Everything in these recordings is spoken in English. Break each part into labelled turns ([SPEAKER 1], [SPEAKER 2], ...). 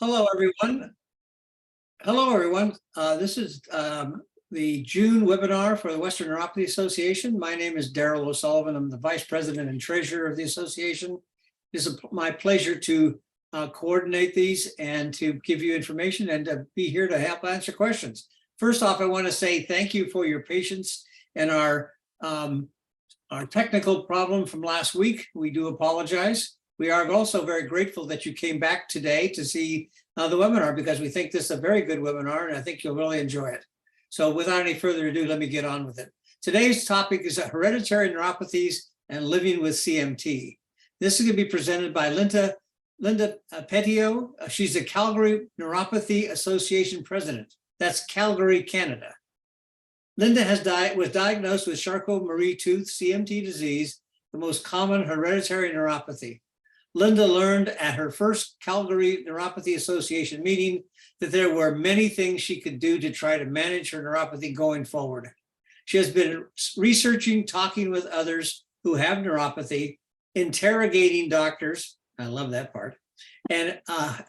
[SPEAKER 1] Hello, everyone. Hello, everyone. This is the June webinar for the Western Neuropathy Association. My name is Daryl O'Sullivan. I'm the Vice President and Treasurer of the association. It is my pleasure to coordinate these and to give you information and to be here to help answer questions. First off, I want to say thank you for your patience and our technical problem from last week. We do apologize. We are also very grateful that you came back today to see the webinar because we think this is a very good webinar and I think you'll really enjoy it. So without any further ado, let me get on with it. Today's topic is hereditary neuropathies and living with CMT. This is going to be presented by Linda Petio. She's the Calgary Neuropathy Association president. That's Calgary, Canada. Linda was diagnosed with Charcot-Marie-Tooth CMT disease, the most common hereditary neuropathy. Linda learned at her first Calgary Neuropathy Association meeting that there were many things she could do to try to manage her neuropathy going forward. She has been researching, talking with others who have neuropathy, interrogating doctors, I love that part, and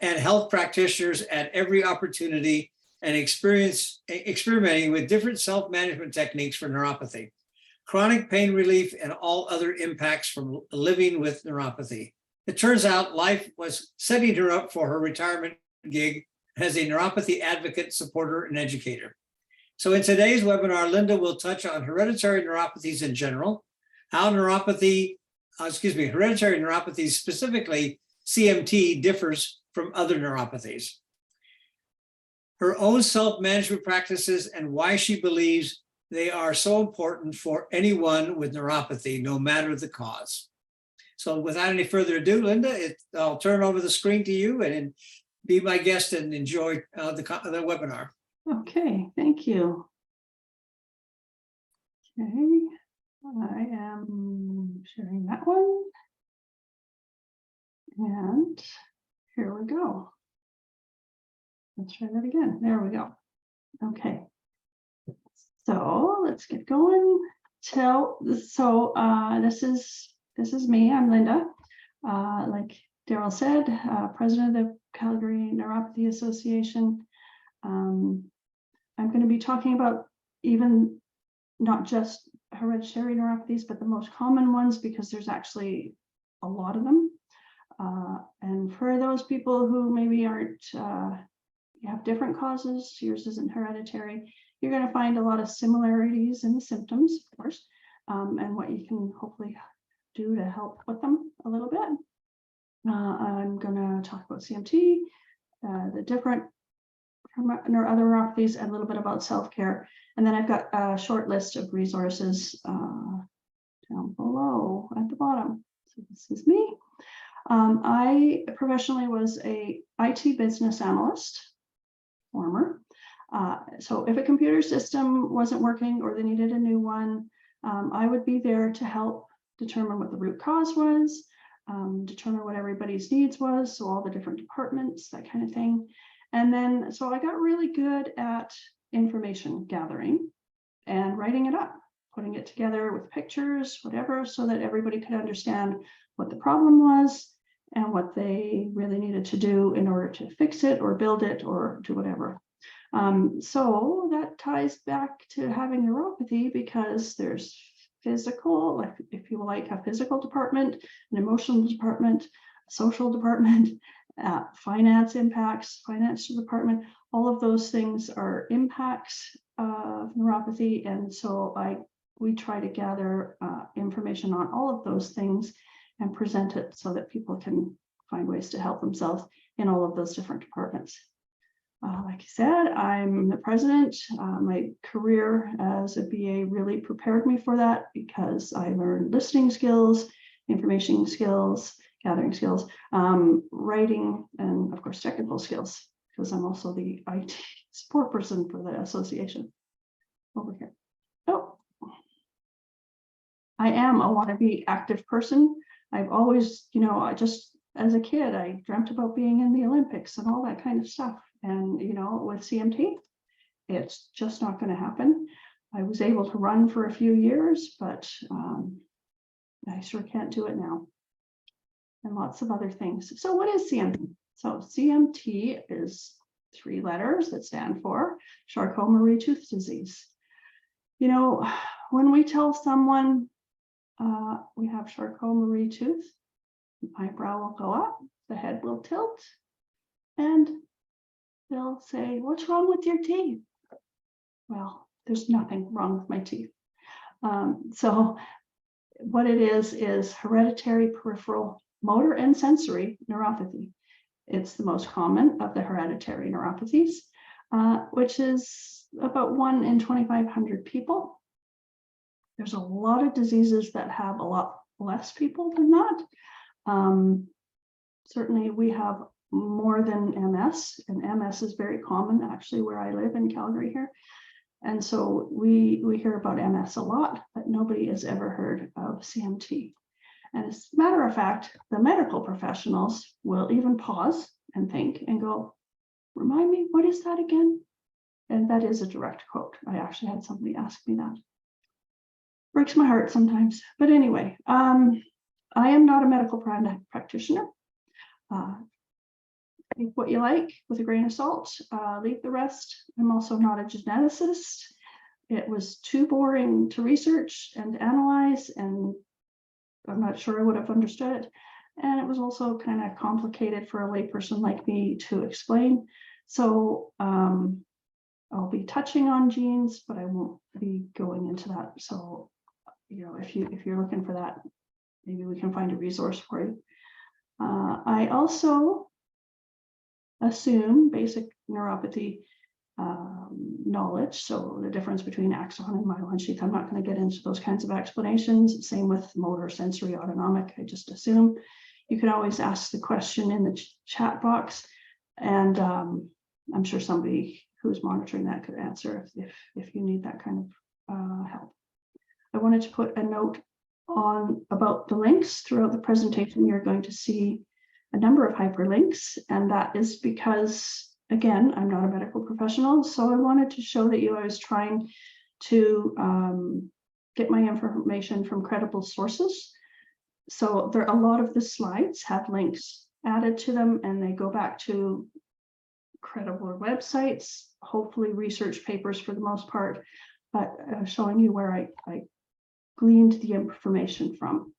[SPEAKER 1] health practitioners at every opportunity and experimenting with different self-management techniques for neuropathy, chronic pain relief, and all other impacts from living with neuropathy. It turns out life was setting her up for her retirement gig as a neuropathy advocate, supporter, and educator. So in today's webinar, Linda will touch on hereditary neuropathies in general, how hereditary neuropathies, specifically CMT, differs from other neuropathies, her own self-management practices, and why she believes they are so important for anyone with neuropathy, no matter the cause. So without any further ado, Linda, I'll turn over the screen to you and be my guest and enjoy the webinar.
[SPEAKER 2] Okay, thank you. Okay, I am sharing that one. And here we go. Let's try that again. There we go. Okay. So let's get going. This is me. I'm Linda. Like Daryl said, president of the Calgary Neuropathy Association. I'm going to be talking about even not just hereditary neuropathies, but the most common ones, because there's actually a lot of them. And for those people who maybe aren't, you have different causes, yours isn't hereditary, you're going to find a lot of similarities in the symptoms, of course, and what you can hopefully do to help with them a little bit. I'm going to talk about CMT, the different other neuropathies, and a little bit about self-care. And then I've got a short list of resources down below at the bottom. So this is me. I professionally was a IT business analyst, former. So if a computer system wasn't working or they needed a new one, I would be there to help determine what the root cause was, determine what everybody's needs was, so all the different departments, that kind of thing. And then, so I got really good at information gathering and writing it up, putting it together with pictures, whatever, so that everybody could understand what the problem was and what they really needed to do in order to fix it or build it or do whatever. So that ties back to having neuropathy, because there's physical, like if you like, a physical department, an emotional department, a social department, finance impacts, financial department, all of those things are impacts of neuropathy. And so we try to gather information on all of those things and present it so that people can find ways to help themselves in all of those different departments. Like I said, I'm the president. My career as a BA really prepared me for that, because I learned listening skills, information skills, gathering skills, writing, and of course technical skills, because I'm also the IT support person for the association. Over here. Oh, I am a wannabe active person. I've always, as a kid, I dreamt about being in the Olympics and all that kind of stuff. And, with CMT, it's just not going to happen. I was able to run for a few years, but I sure can't do it now. And lots of other things. So what is CMT? So CMT is 3 letters that stand for Charcot-Marie-Tooth disease. You know, when we tell someone we have Charcot-Marie-Tooth, the eyebrow will go up, the head will tilt, and they'll say, "What's wrong with your teeth?" Well, there's nothing wrong with my teeth. So what it is hereditary peripheral motor and sensory neuropathy. It's the most common of the hereditary neuropathies, which is about 1 in 2,500 people. There's a lot of diseases that have a lot less people than that. Certainly we have more than MS, and MS is very common actually where I live in Calgary here. And so we hear about MS a lot, but nobody has ever heard of CMT. And as a matter of fact, the medical professionals will even pause and think and go, "Remind me, what is that again?" And that is a direct quote. I actually had somebody ask me that. Breaks my heart sometimes. But anyway, I am not a medical practitioner. Take what you like with a grain of salt, leave the rest. I'm also not a geneticist. It was too boring to research and analyze, and I'm not sure I would have understood it. And it was also kind of complicated for a layperson like me to explain. So I'll be touching on genes, but I won't be going into that. So, you know, if you're looking for that, maybe we can find a resource for you. I also assume basic neuropathy knowledge. So the difference between axon and myelin sheath, I'm not going to get into those kinds of explanations. Same with motor, sensory, autonomic. I just assume. You can always ask the question in the chat box, and I'm sure somebody who's monitoring that could answer if you need that kind of help. I wanted to put a note on about the links throughout the presentation. You're going to see a number of hyperlinks, and that is because, again, I'm not a medical professional, so I wanted to show that I was trying to get my information from credible sources. So there, a lot of the slides have links added to them, and they go back to credible websites, hopefully research papers for the most part, but showing you where I gleaned the information from.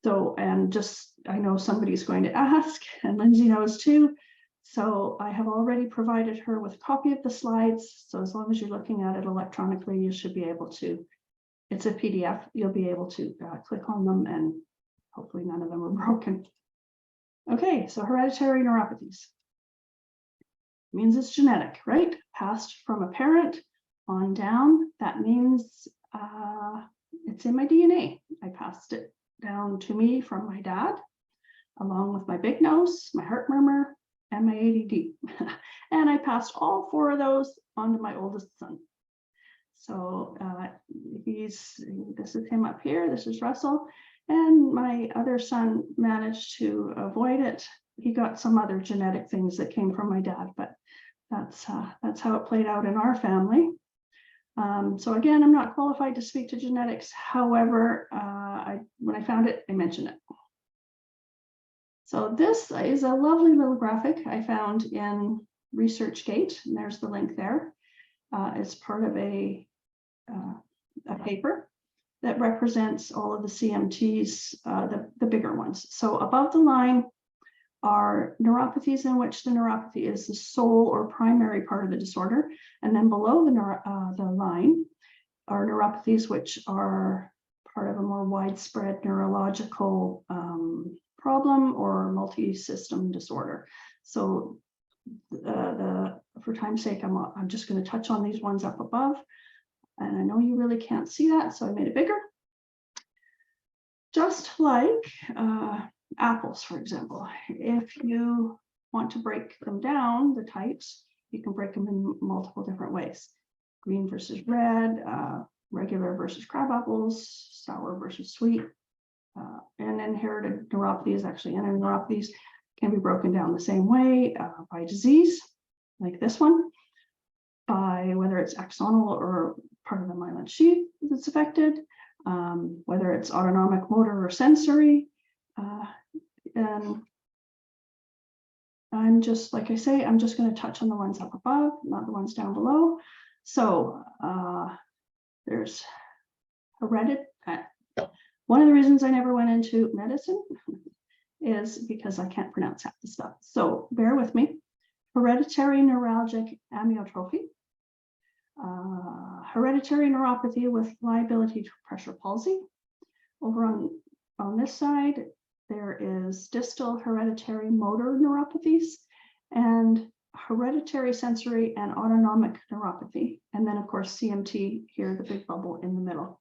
[SPEAKER 2] So, and just, I know somebody's going to ask, and Lindsay knows too. So I have already provided her with a copy of the slides. So as long as you're looking at it electronically, you should be able to, it's a PDF, you'll be able to click on them, and hopefully none of them are broken. Okay, so hereditary neuropathies. Means it's genetic, right? Passed from a parent on down. That means it's in my DNA. I passed it down to me from my dad, along with my big nose, my heart murmur, and my ADD. And I passed all 4 of those on to my oldest son. So this is him up here, this is Russell. And my other son managed to avoid it. He got some other genetic things that came from my dad, but that's how it played out in our family. So again, I'm not qualified to speak to genetics. However, when I found it, I mentioned it. So this is a lovely little graphic I found in ResearchGate, and there's the link there. It's part of a paper that represents all of the CMTs, the bigger ones. So above the line are neuropathies in which the neuropathy is the sole or primary part of the disorder. And then below the line are neuropathies which are part of a more widespread neurological problem or multi-system disorder. So for time's sake, I'm just going to touch on these ones up above. And I know you really can't see that, so I made it bigger. Just like apples, for example, if you want to break them down, the types, you can break them in multiple different ways. Green versus red, regular versus crab apples, sour versus sweet. And inherited neuropathies, actually neuropathies, can be broken down the same way by disease, like this one, by whether it's axonal or part of the myelin sheath that's affected, whether it's autonomic, motor, or sensory. And I'm just, like I say, I'm just going to touch on the ones up above, not the ones down below. So there's hereditary. One of the reasons I never went into medicine is because I can't pronounce half the stuff. So bear with me. Hereditary neuralgic amyotrophy. Hereditary neuropathy with liability to pressure palsy. Over on this side, there is distal hereditary motor neuropathies and hereditary sensory and autonomic neuropathy. And then, of course, CMT here, the big bubble in the middle.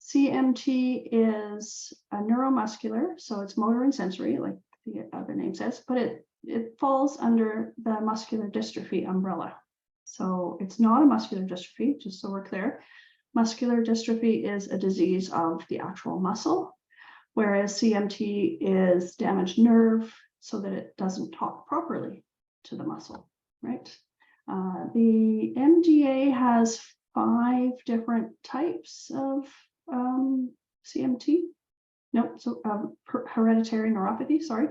[SPEAKER 2] CMT is a neuromuscular, so it's motor and sensory, like the other name says, but it falls under the muscular dystrophy umbrella. So it's not a muscular dystrophy, just so we're clear. Muscular dystrophy is a disease of the actual muscle, whereas CMT is damaged nerve so that it doesn't talk properly to the muscle, right? The MDA has 5 different types of CMT. Nope, so hereditary neuropathy, sorry,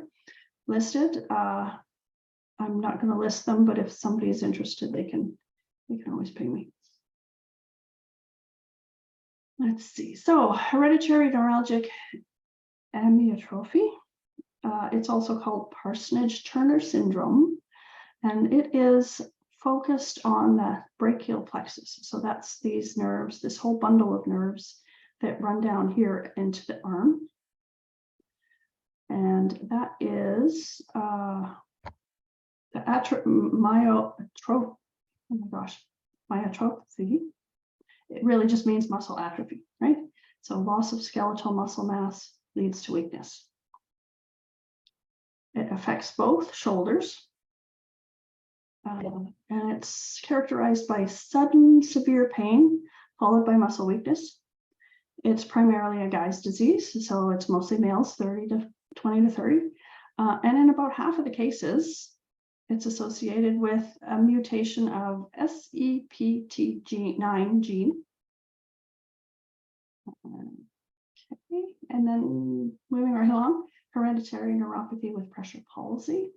[SPEAKER 2] listed. I'm not going to list them, but if somebody is interested, they can always ping me. Let's see. So hereditary neuralgic amyotrophy. It's also called Parsonage-Turner syndrome, and it is focused on the brachial plexus. So that's these nerves, this whole bundle of nerves that run down here into the arm. And that is the myotrophy. It really just means muscle atrophy, right? So loss of skeletal muscle mass leads to weakness. It affects both shoulders. And it's characterized by sudden severe pain followed by muscle weakness. It's primarily a guy's disease, so it's mostly males, 20 to 30. And in about half of the cases, it's associated with a mutation of SEPT9 gene. Okay, and then moving right along, hereditary neuropathy with pressure palsy.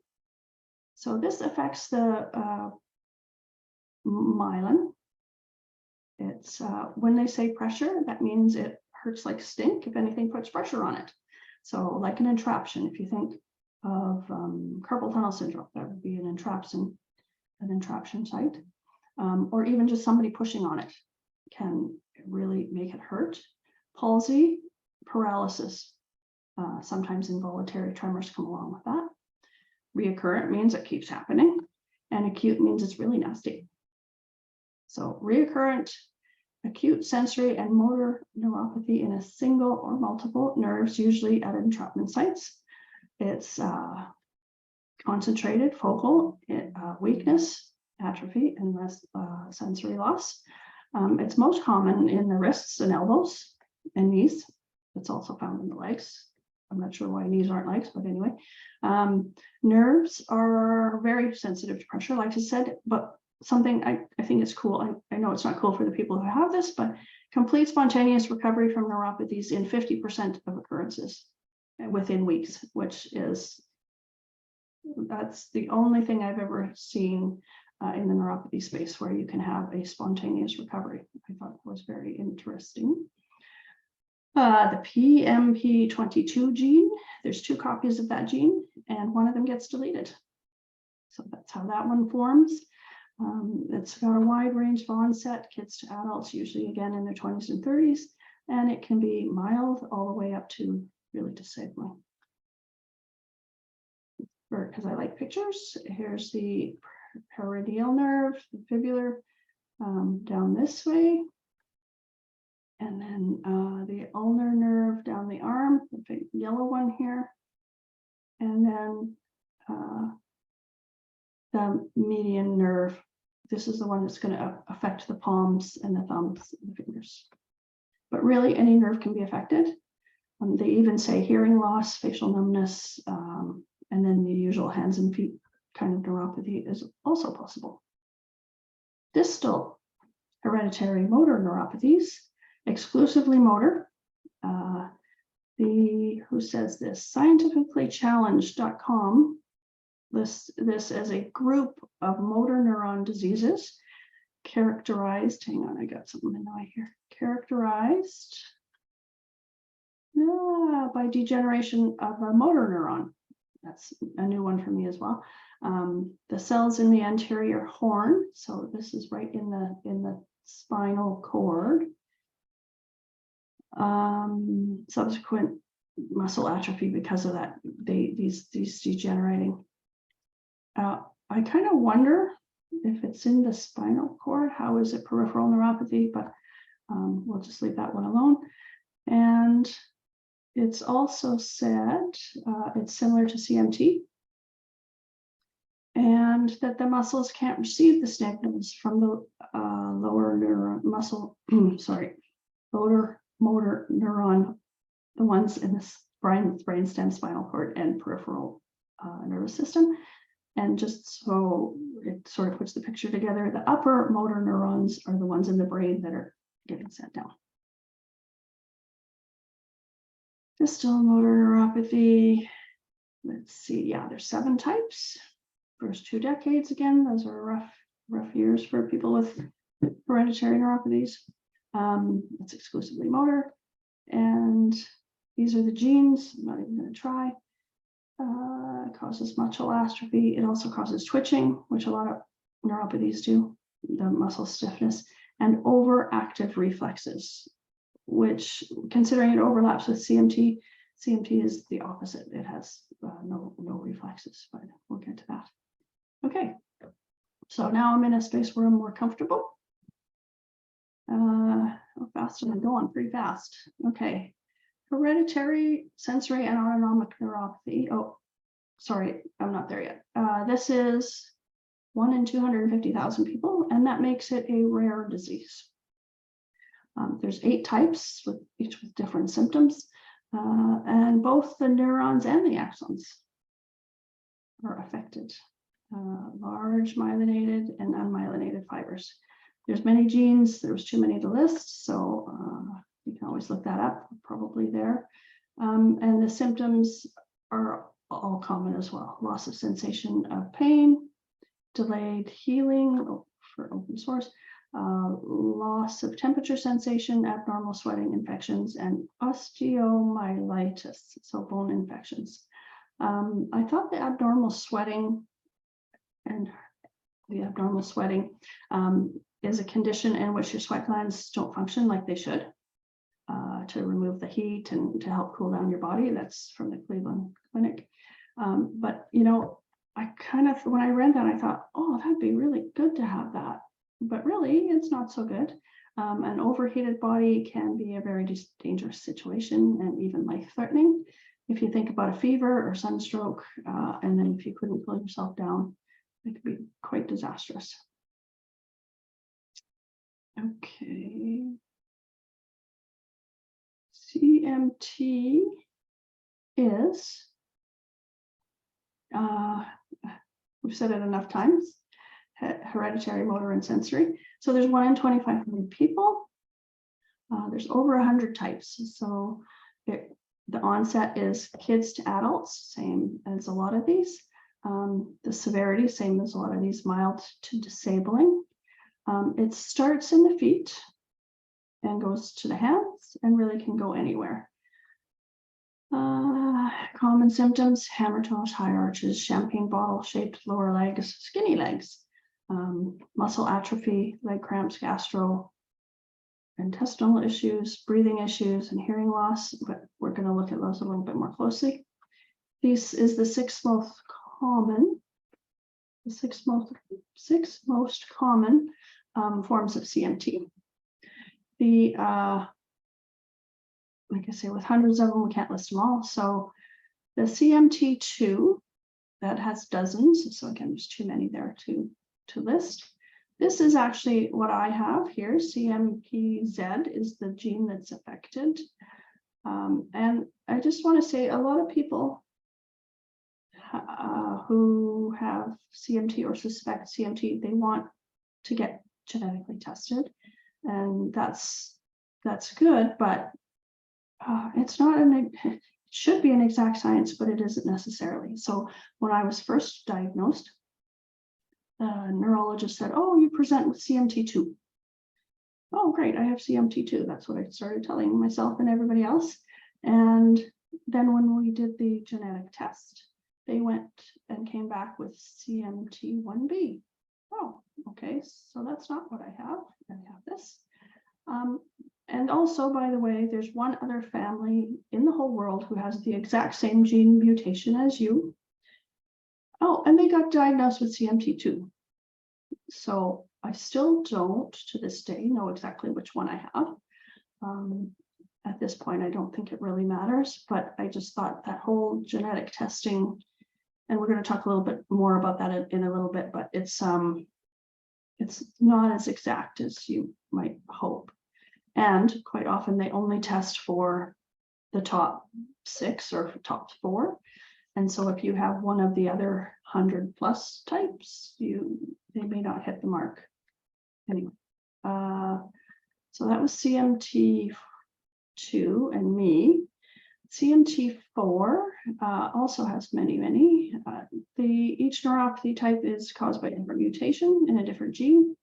[SPEAKER 2] So this affects the myelin. It's when they say pressure, that means it hurts like stink if anything puts pressure on it. So like an entraption, if you think of carpal tunnel syndrome, that would be an entraption site, or even just somebody pushing on it can really make it hurt. Palsy, paralysis, sometimes involuntary tremors come along with that. Reoccurrent means it keeps happening, and acute means it's really nasty. So reoccurrent, acute sensory and motor neuropathy in a single or multiple nerves, usually at entrapment sites. It's concentrated, focal, weakness, atrophy, and less sensory loss. It's most common in the wrists and elbows and knees. It's also found in the legs. I'm not sure why knees aren't legs, but anyway. Nerves are very sensitive to pressure, like I said, but something I think is cool. I know it's not cool for the people who have this, but complete spontaneous recovery from neuropathies in 50% of occurrences within weeks, that's the only thing I've ever seen in the neuropathy space where you can have a spontaneous recovery. I thought that was very interesting. The PMP22 gene, there's 2 copies of that gene, and one of them gets deleted. So that's how that one forms. It's got a wide range of onset, kids to adults, usually again in their 20s and 30s, and it can be mild all the way up to really disabling. Because I like pictures, here's the peridial nerve, the fibular, down this way. And then the ulnar nerve down the arm, the big yellow one here. And then the median nerve. This is the one that's going to affect the palms and the thumbs and the fingers. But really, any nerve can be affected. They even say hearing loss, facial numbness, and then the usual hands and feet kind of neuropathy is also possible. Distal hereditary motor neuropathies, exclusively motor. Who says this? Scientificallychallenged.com this as a group of motor neuron diseases characterized, hang on, I got something in the way here, characterized by degeneration of a motor neuron. That's a new one for me as well. The cells in the anterior horn, so this is right in the spinal cord. Subsequent muscle atrophy because of that, these degenerating. I kind of wonder if it's in the spinal cord, how is it peripheral neuropathy, but we'll just leave that one alone. And it's also said it's similar to CMT, and that the muscles can't receive the signals from the lower neuron muscle, sorry, motor neuron, the ones in the brainstem, spinal cord, and peripheral nervous system. And just so it sort of puts the picture together, the upper motor neurons are the ones in the brain that are getting sent down. Distal motor neuropathy. Let's see. Yeah, there's 7 types. First 2 decades, again, those are rough years for people with hereditary neuropathies. It's exclusively motor, and these are the genes. I'm not even going to try. It causes muscle atrophy. It also causes twitching, which a lot of neuropathies do, the muscle stiffness, and overactive reflexes, which, considering it overlaps with CMT, CMT is the opposite. It has no reflexes, but we'll get to that. Okay, so now I'm in a space where I'm more comfortable. How fast am I going? Pretty fast. Okay. Hereditary sensory and autonomic neuropathy. Oh, sorry, I'm not there yet. This is 1 in 250,000 people, and that makes it a rare disease. There's 8 types, each with different symptoms, and both the neurons and the axons are affected. Large myelinated and unmyelinated fibers. There's many genes. There's too many to list, so you can always look that up, probably there. And the symptoms are all common as well. Loss of sensation of pain, delayed healing for open source, loss of temperature sensation, abnormal sweating, infections, and osteomyelitis, so bone infections. I thought the abnormal sweating is a condition in which your sweat glands don't function like they should, to remove the heat and to help cool down your body. That's from the Cleveland Clinic. But, you know, I kind of, when I read that, I thought, oh, that'd be really good to have that. But really, it's not so good. An overheated body can be a very dangerous situation and even life-threatening. If you think about a fever or sunstroke, and then if you couldn't cool yourself down, it could be quite disastrous. Okay. CMT is, we've said it enough times, hereditary motor and sensory. So there's 1 in 2,500 people. There's over 100 types. So the onset is kids to adults, same as a lot of these. The severity, same as a lot of these, mild to disabling. It starts in the feet and goes to the hands and really can go anywhere. Common symptoms: hammer-toss, high arches, champagne bottle-shaped lower legs, skinny legs, muscle atrophy, leg cramps, gastrointestinal issues, breathing issues, and hearing loss. But we're going to look at those a little bit more closely. This is the 6th most common, forms of CMT. Like I say, with hundreds of them, we can't list them all. So the CMT2, that has dozens. So again, there's too many there to list. This is actually what I have here. CMPZ is the gene that's affected. And I just want to say, a lot of people who have CMT or suspect CMT, they want to get genetically tested. And that's good, but it's not should be an exact science, but it isn't necessarily. So when I was first diagnosed, the neurologist said, "Oh, you present with CMT2." Oh, great, I have CMT2. That's what I started telling myself and everybody else. And then when we did the genetic test, they went and came back with CMT1B. Oh, okay, so that's not what I have. I have this. And also, by the way, there's one other family in the whole world who has the exact same gene mutation as you. Oh, and they got diagnosed with CMT2. So I still don't, to this day, know exactly which one I have. At this point, I don't think it really matters, but I just thought that whole genetic testing, and we're going to talk a little bit more about that in a little bit, but it's not as exact as you might hope. And quite often they only test for the top 6 or top 4. And so if you have one of the other 100+ types, they may not hit the mark. Anyway, so that was CMT2 and me. CMT4 also has many. Each neuropathy type is caused by a different mutation in a different gene.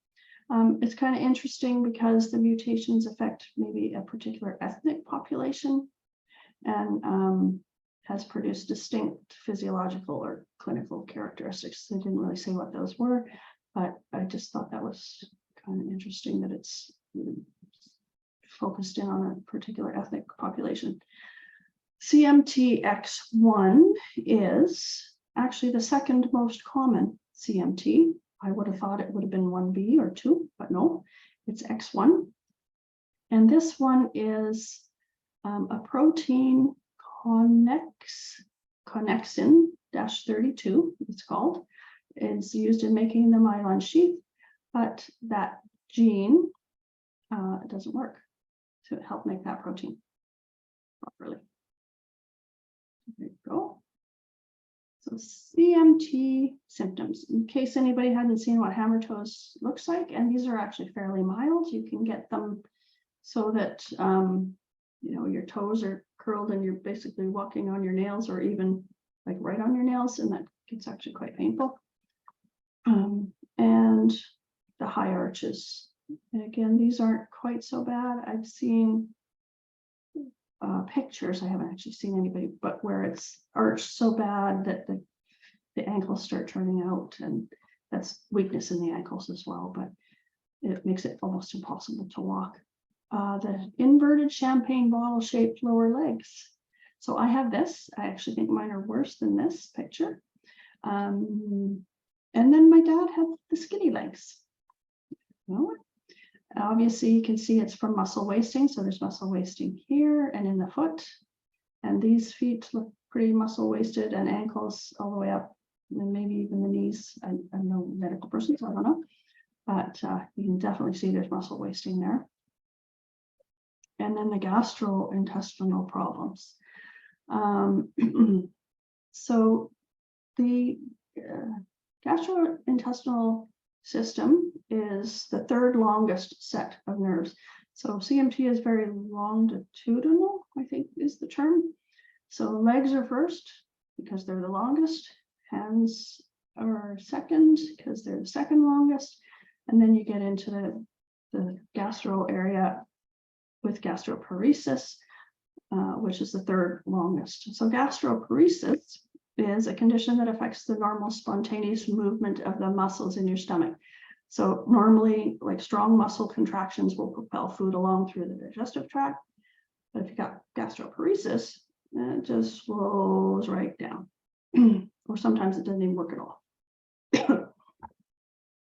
[SPEAKER 2] It's kind of interesting because the mutations affect maybe a particular ethnic population and has produced distinct physiological or clinical characteristics. They didn't really say what those were, but I just thought that was kind of interesting that it's focused in on a particular ethnic population. CMTX1 is actually the second most common CMT. I would have thought it would have been 1B or 2, but no, it's X1. And this one is a protein connexin-32, it's called. It's used in making the myelin sheath, but that gene doesn't work to help make that protein properly. There you go. So CMT symptoms, in case anybody hadn't seen what hammer toes looks like, and these are actually fairly mild. You can get them so that your toes are curled and you're basically walking on your nails, or even like right on your nails, and that gets actually quite painful. And the high arches. And again, these aren't quite so bad. I've seen pictures, I haven't actually seen anybody, but where it's arched so bad that the ankles start turning out, and that's weakness in the ankles as well, but it makes it almost impossible to walk. The inverted champagne bottle shaped lower legs. So I have this. I actually think mine are worse than this picture. And then my dad had the skinny legs. Well, obviously, you can see it's from muscle wasting. So there's muscle wasting here and in the foot. And these feet look pretty muscle wasted, and ankles all the way up, and maybe even the knees. I'm no medical person, so I don't know. But you can definitely see there's muscle wasting there. And then the gastrointestinal problems. So the gastrointestinal system is the third longest set of nerves. So CMT is very longitudinal, I think is the term. So legs are first because they're the longest. Hands are second because they're the second longest. And then you get into the gastro area with gastroparesis, which is the third longest. So gastroparesis is a condition that affects the normal spontaneous movement of the muscles in your stomach. So normally, like strong muscle contractions will propel food along through the digestive tract. But if you got gastroparesis, it just slows right down. Or sometimes it doesn't even work at all.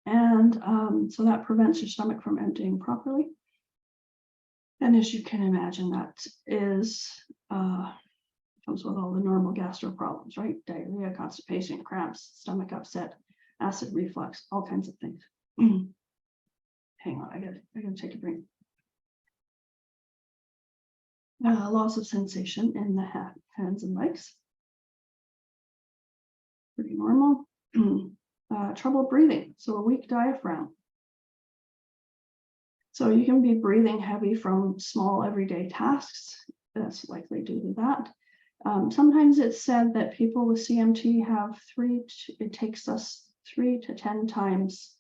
[SPEAKER 2] And so that prevents your stomach from emptying properly. And as you can imagine, that is comes with all the normal gastro problems, right? Diarrhea, constipation, cramps, stomach upset, acid reflux, all kinds of things. Hang on, I gotta take a break. Loss of sensation in the hands and legs. Pretty normal. Trouble breathing, so a weak diaphragm. So you can be breathing heavy from small everyday tasks. That's likely due to that. Sometimes it's said that people with CMT have it takes us 3 to 10 times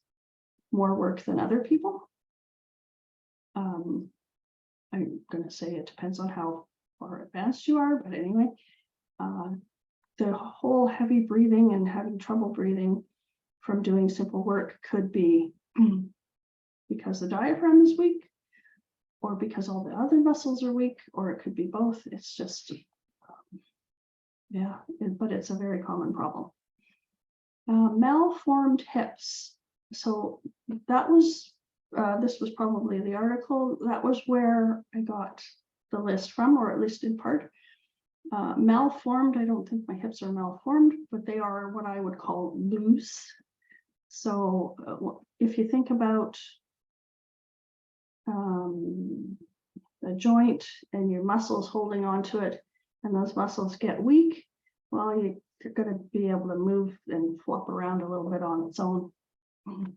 [SPEAKER 2] more work than other people. I'm going to say it depends on how far advanced you are, but anyway, the whole heavy breathing and having trouble breathing from doing simple work could be because the diaphragm is weak, or because all the other muscles are weak, or it could be both. It's just, but it's a very common problem. Malformed hips. So that was, this was probably the article. That was where I got the list from, or at least in part. Malformed, I don't think my hips are malformed, but they are what I would call loose. So if you think about a joint and your muscles holding onto it, and those muscles get weak, well, you're going to be able to move and flop around a little bit on its own. And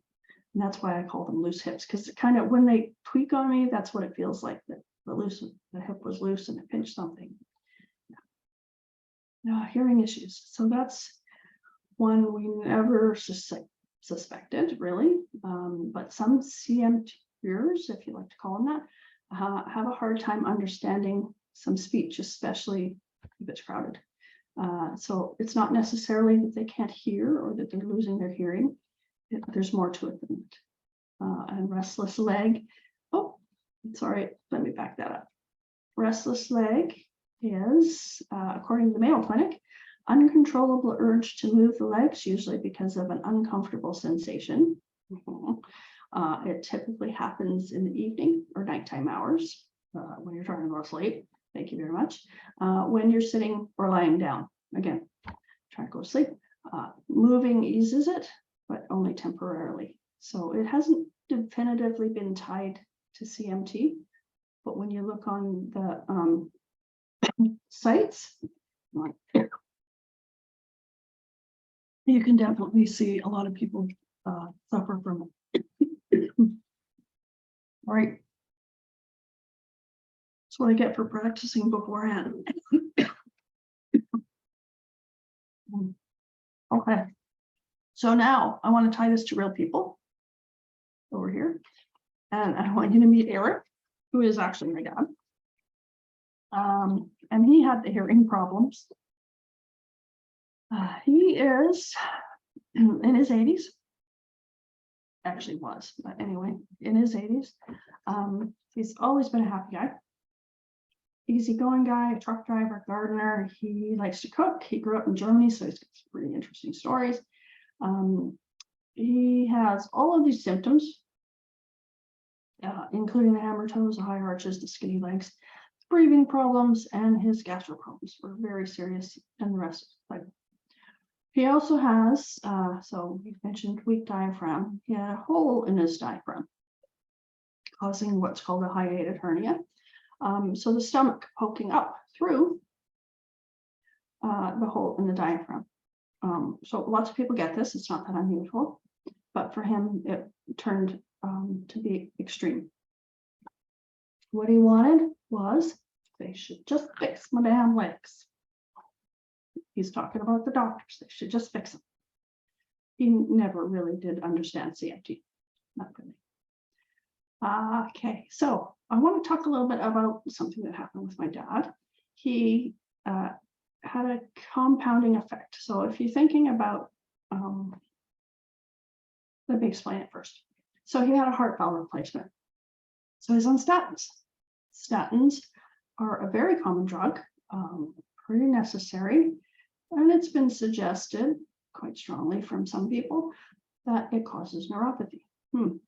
[SPEAKER 2] that's why I call them loose hips, because kind of when they tweak on me, that's what it feels like, that the hip was loose and it pinched something. Hearing issues. So that's one we never suspected, really. But some CMTers, if you like to call them that, have a hard time understanding some speech, especially if it's crowded. So it's not necessarily that they can't hear or that they're losing their hearing. There's more to it than that. And restless leg. Oh, sorry, let me back that up. Restless leg is, according to the Mayo Clinic, uncontrollable urge to move the legs, usually because of an uncomfortable sensation. It typically happens in the evening or nighttime hours when you're trying to go to sleep. Thank you very much. When you're sitting or lying down, again, trying to go to sleep. Moving eases it, but only temporarily. So it hasn't definitively been tied to CMT, but when you look on the sites, you can definitely see a lot of people suffer from it. All right. That's what I get for practicing beforehand. Okay. So now I want to tie this to real people over here. And I want you to meet Eric, who is actually my dad. And he had the hearing problems. He is in his 80s. Actually was, but anyway, in his 80s. He's always been a happy guy. Easygoing guy, truck driver, gardener. He likes to cook. He grew up in Germany, so he's got some pretty interesting stories. He has all of these symptoms, including the hammer toes, the high arches, the skinny legs, breathing problems, and his gastro problems were very serious, and the rest of the life. He also has, so we mentioned weak diaphragm. He had a hole in his diaphragm, causing what's called a hiatal hernia. So the stomach poking up through the hole in the diaphragm. So lots of people get this. It's not that unusual, but for him, it turned to be extreme. What he wanted was they should just fix my damn legs. He's talking about the doctors. They should just fix them. He never really did understand CMT. Not really. Okay, so I want to talk a little bit about something that happened with my dad. He had a compounding effect. So if you're thinking about, let me explain it first. So he had a heart valve replacement. So he's on statins. Statins are a very common drug, pretty necessary. And it's been suggested quite strongly from some people that it causes neuropathy. So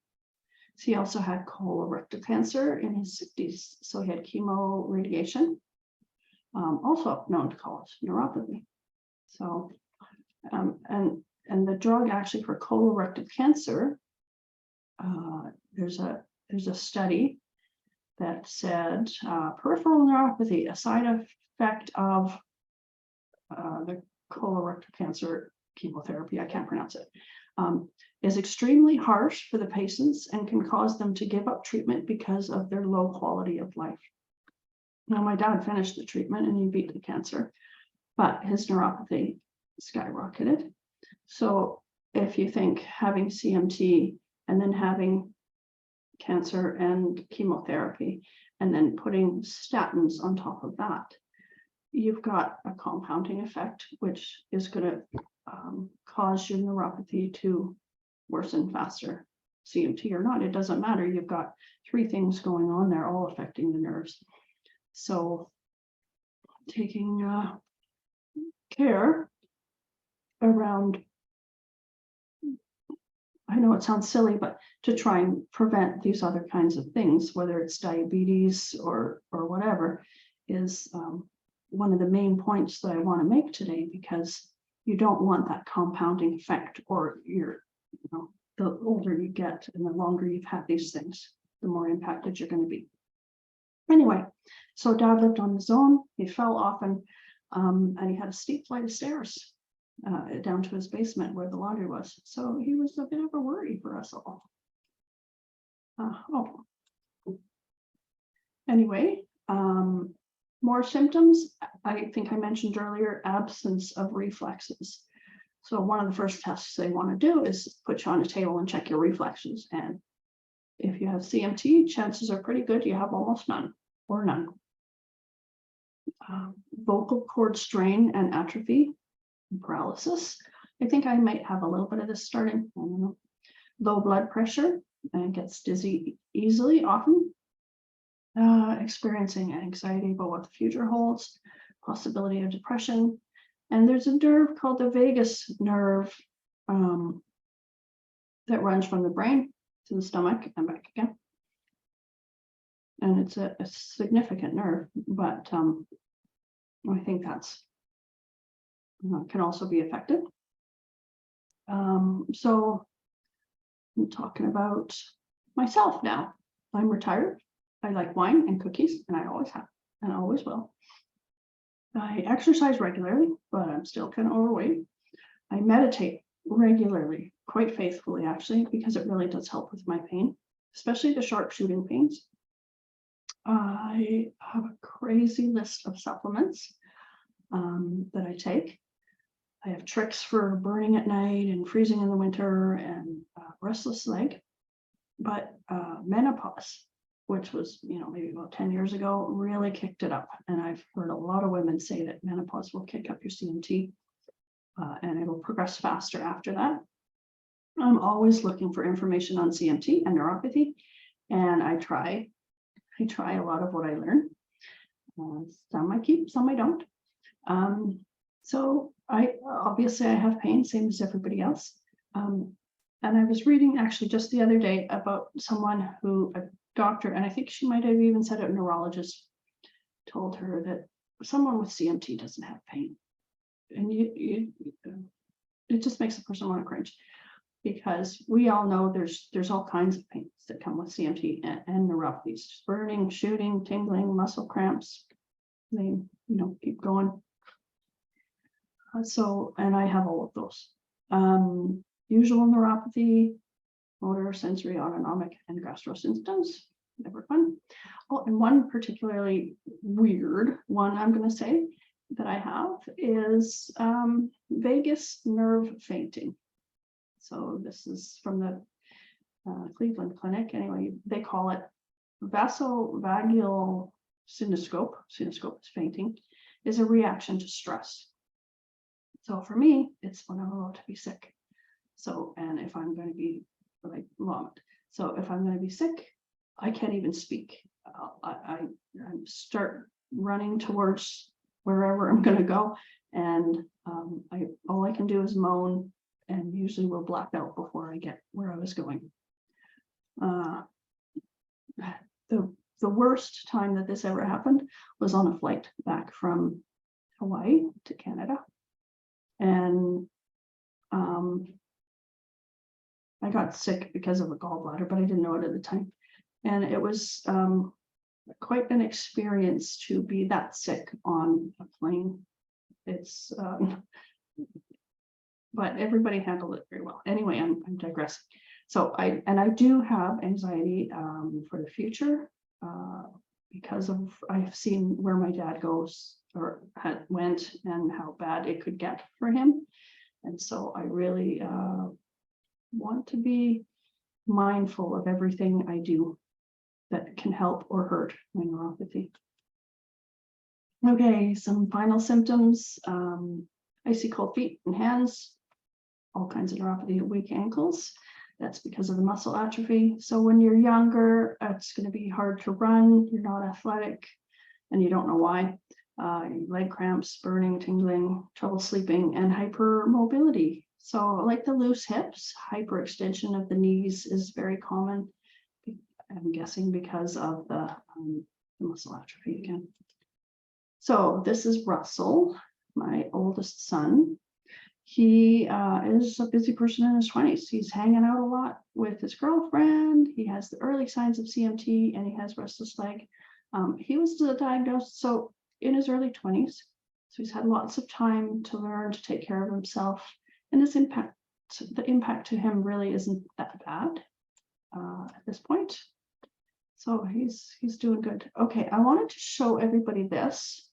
[SPEAKER 2] he also had colorectal cancer in his 60s. So he had chemo radiation, also known to cause neuropathy. So, and the drug actually for colorectal cancer, there's a study that said peripheral neuropathy, a side effect of the colorectal cancer chemotherapy, I can't pronounce it, is extremely harsh for the patients and can cause them to give up treatment because of their low quality of life. Now, my dad finished the treatment and he beat the cancer, but his neuropathy skyrocketed. So if you think having CMT and then having cancer and chemotherapy, and then putting statins on top of that, you've got a compounding effect, which is going to cause your neuropathy to worsen faster. CMT or not, it doesn't matter. You've got three things going on there, all affecting the nerves. So taking care around, I know it sounds silly, but to try and prevent these other kinds of things, whether it's diabetes or whatever, is one of the main points that I want to make today, because you don't want that compounding effect, or the older you get and the longer you've had these things, the more impacted you're going to be. Anyway, so Dad lived on his own. He fell often, and he had a steep flight of stairs down to his basement where the laundry was. So he was a bit of a worry for us all. Anyway, more symptoms. I think I mentioned earlier, absence of reflexes. So one of the first tests they want to do is put you on a table and check your reflexes. And if you have CMT, chances are pretty good you have almost none or none. Vocal cord strain and atrophy, paralysis. I think I might have a little bit of this starting. I don't know. Low blood pressure and gets dizzy easily, often. Experiencing anxiety about what the future holds, possibility of depression. And there's a nerve called the vagus nerve that runs from the brain to the stomach and back again. And it's a significant nerve, but I think that's can also be affected. So I'm talking about myself now. I'm retired. I like wine and cookies, and I always have, and I always will. I exercise regularly, but I'm still kind of overweight. I meditate regularly, quite faithfully, actually, because it really does help with my pain, especially the sharp shooting pains. I have a crazy list of supplements that I take. I have tricks for burning at night and freezing in the winter and restless leg. But menopause, which was, maybe about 10 years ago, really kicked it up. And I've heard a lot of women say that menopause will kick up your CMT and it'll progress faster after that. I'm always looking for information on CMT and neuropathy, and I try a lot of what I learn. Some I keep, some I don't. So I have pain, same as everybody else. And I was reading actually just the other day about someone who, a doctor, and I think she might have even said a neurologist, told her that someone with CMT doesn't have pain. And it just makes a person want to cringe, because we all know there's all kinds of pains that come with CMT and neuropathies, burning, shooting, tingling, muscle cramps. They, keep going. And I have all of those. Usual neuropathy, motor, sensory, autonomic, and gastro symptoms. Never fun. Oh, and one particularly weird one I'm going to say that I have is vagus nerve fainting. So this is from the Cleveland Clinic. Anyway, they call it vasovagal synoscope. Synoscope is fainting, is a reaction to stress. So for me, it's when I'm about to be sick. So, and if I'm going to be like vomit. So if I'm going to be sick, I can't even speak. I start running towards wherever I'm going to go, and all I can do is moan, and usually will black out before I get where I was going. The worst time that this ever happened was on a flight back from Hawaii to Canada, and I got sick because of a gallbladder, but I didn't know it at the time. And it was quite an experience to be that sick on a plane. It's, but everybody handled it very well. Anyway, I'm digressing. So I do have anxiety for the future because of, I've seen where my dad goes went and how bad it could get for him. And so I really want to be mindful of everything I do that can help or hurt my neuropathy. Okay, some final symptoms, icy cold feet and hands, all kinds of neuropathy, weak ankles. That's because of the muscle atrophy. So when you're younger, it's going to be hard to run, you're not athletic, and you don't know why. Leg cramps, burning, tingling, trouble sleeping, and hypermobility. So like the loose hips, hyperextension of the knees is very common. I'm guessing because of the muscle atrophy again. So this is Russell, my oldest son. He is a busy person in his 20s. He's hanging out a lot with his girlfriend. He has the early signs of CMT and he has restless leg. He was diagnosed in his early 20s. So he's had lots of time to learn to take care of himself. And the impact to him really isn't that bad at this point. So he's doing good. Okay, I wanted to show everybody this.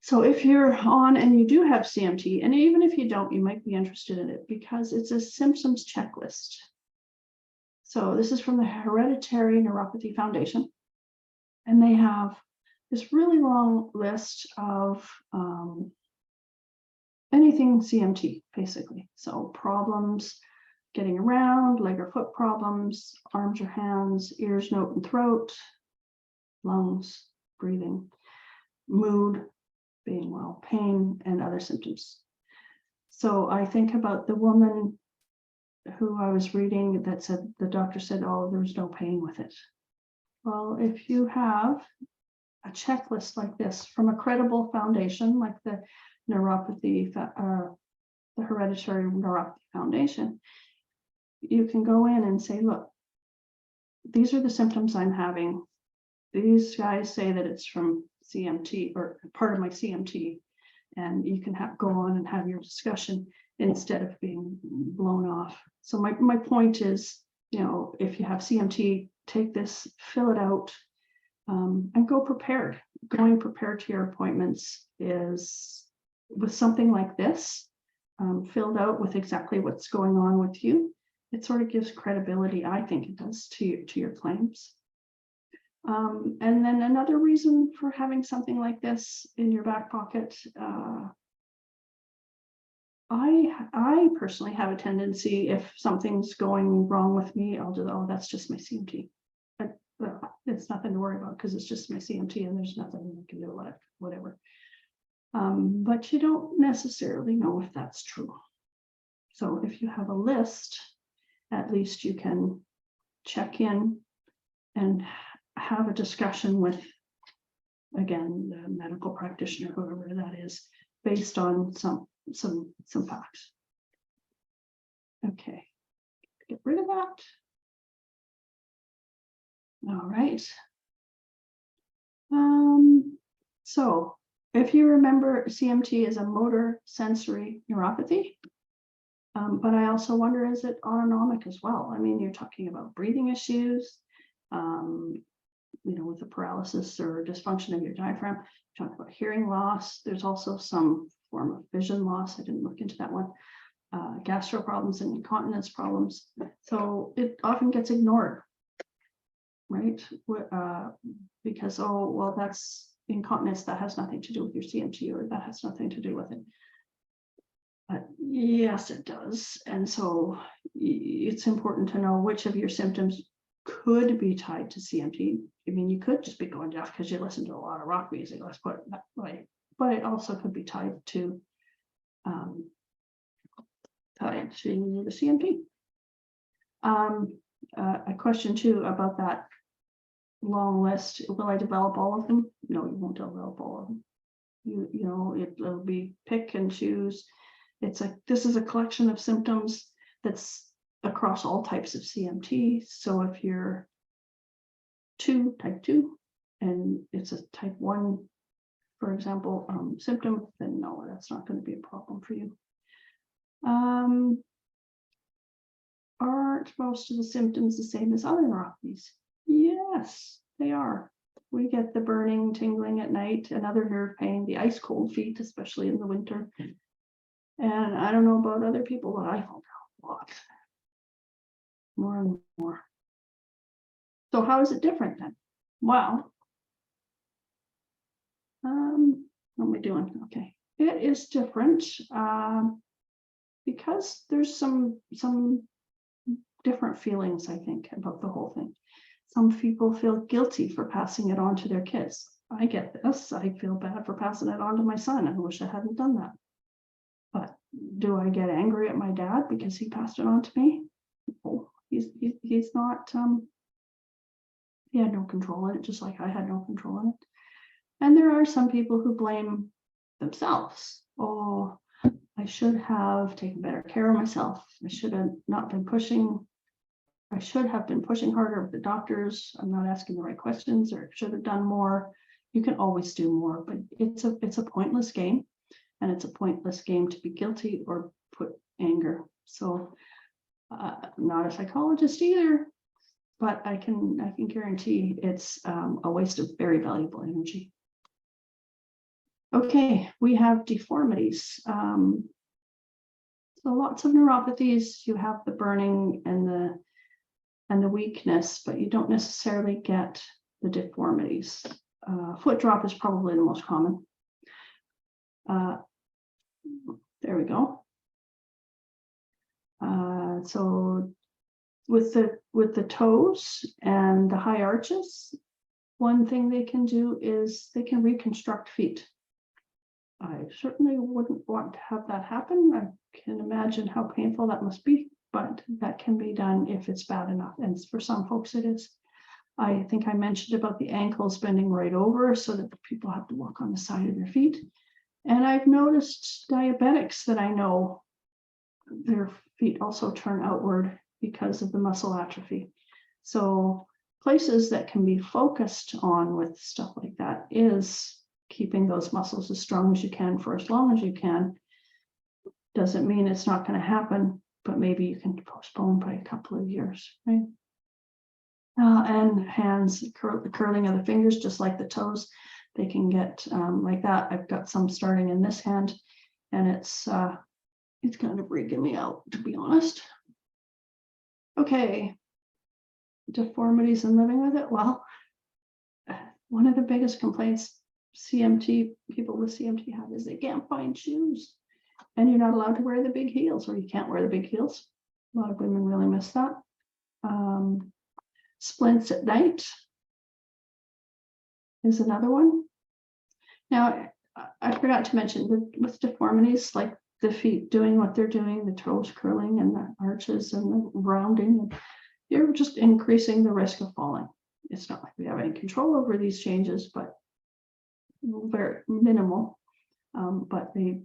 [SPEAKER 2] So if you're on and you do have CMT, and even if you don't, you might be interested in it because it's a symptoms checklist. So this is from the Hereditary Neuropathy Foundation. And they have this really long list of anything CMT, basically. So problems getting around, leg or foot problems, arms or hands, ears, nose and throat, lungs, breathing, mood, being well, pain, and other symptoms. So I think about the woman who I was reading that said, the doctor said, oh, there's no pain with it. Well, if you have a checklist like this from a credible foundation, like the Hereditary Neuropathy Foundation, you can go in and say, look, these are the symptoms I'm having. These guys say that it's from CMT or part of my CMT, and you can go on and have your discussion instead of being blown off. So my point is, if you have CMT, take this, fill it out, and go prepared. Going prepared to your appointments is with something like this, filled out with exactly what's going on with you. It sort of gives credibility, I think it does, to your claims. And then another reason for having something like this in your back pocket, I personally have a tendency, if something's going wrong with me, I'll just, oh, that's just my CMT. But it's nothing to worry about because it's just my CMT and there's nothing I can do about it, whatever. But you don't necessarily know if that's true. So if you have a list, at least you can check in and have a discussion with, again, the medical practitioner, whoever that is, based on some facts. Okay, get rid of that. All right. So if you remember, CMT is a motor sensory neuropathy. But I also wonder, is it autonomic as well? I mean, you're talking about breathing issues, with the paralysis or dysfunction of your diaphragm. You're talking about hearing loss. There's also some form of vision loss. I didn't look into that one. Gastro problems and incontinence problems. So it often gets ignored, right? Because, oh, well, that's incontinence. That has nothing to do with your CMT, or that has nothing to do with it. But yes, it does. And so it's important to know which of your symptoms could be tied to CMT. I mean, you could just be going deaf because you listen to a lot of rock music, let's put it that way. But it also could be tied to the CMT. A question too about that long list. Will I develop all of them? No, you won't develop all of them. It'll be pick and choose. It's like, this is a collection of symptoms that's across all types of CMT. So if you're type 2, and it's a type 1, for example, symptom, then no, that's not going to be a problem for you. Aren't most of the symptoms the same as other neuropathies? Yes, they are. we get the burning, tingling at night, another nerve pain, the ice cold feet, especially in the winter. And I don't know about other people, but I felt a lot. More and more. So how is it different then? Well, what am I doing? Okay, it is different because there's some different feelings, I think, about the whole thing. Some people feel guilty for passing it on to their kids. I get this. I feel bad for passing it on to my son. I wish I hadn't done that. But do I get angry at my dad because he passed it on to me? No, he's not. He had no control in it, just like I had no control in it. And there are some people who blame themselves. Oh, I should have taken better care of myself. I should have not been pushing. I should have been pushing harder with the doctors. I'm not asking the right questions, or should have done more. You can always do more, but it's a pointless game, and it's a pointless game to be guilty or put anger. So I'm not a psychologist either, but I can guarantee it's a waste of very valuable energy. Okay, we have deformities. So lots of neuropathies. You have the burning and the weakness, but you don't necessarily get the deformities. Foot drop is probably the most common. There we go. So with the toes and the high arches, one thing they can do is they can reconstruct feet. I certainly wouldn't want to have that happen. I can imagine how painful that must be, but that can be done if it's bad enough. And for some folks it is. I think I mentioned about the ankles bending right over so that the people have to walk on the side of their feet. And I've noticed diabetics that I know, their feet also turn outward because of the muscle atrophy. So places that can be focused on with stuff like that is keeping those muscles as strong as you can for as long as you can. Doesn't mean it's not going to happen, but maybe you can postpone by a couple of years, right? And hands, the curling of the fingers, just like the toes, they can get like that. I've got some starting in this hand, and it's kind of freaking me out, to be honest. Okay, deformities and living with it. Well, one of the biggest complaints people with CMT have is they can't find shoes, and you're not allowed to wear the big heels, or you can't wear the big heels. A lot of women really miss that. Splints at night is another one. Now, I forgot to mention that with deformities, like the feet doing what they're doing, the toes curling and the arches and the rounding, you're just increasing the risk of falling. It's not like we have any control over these changes, but very minimal, but they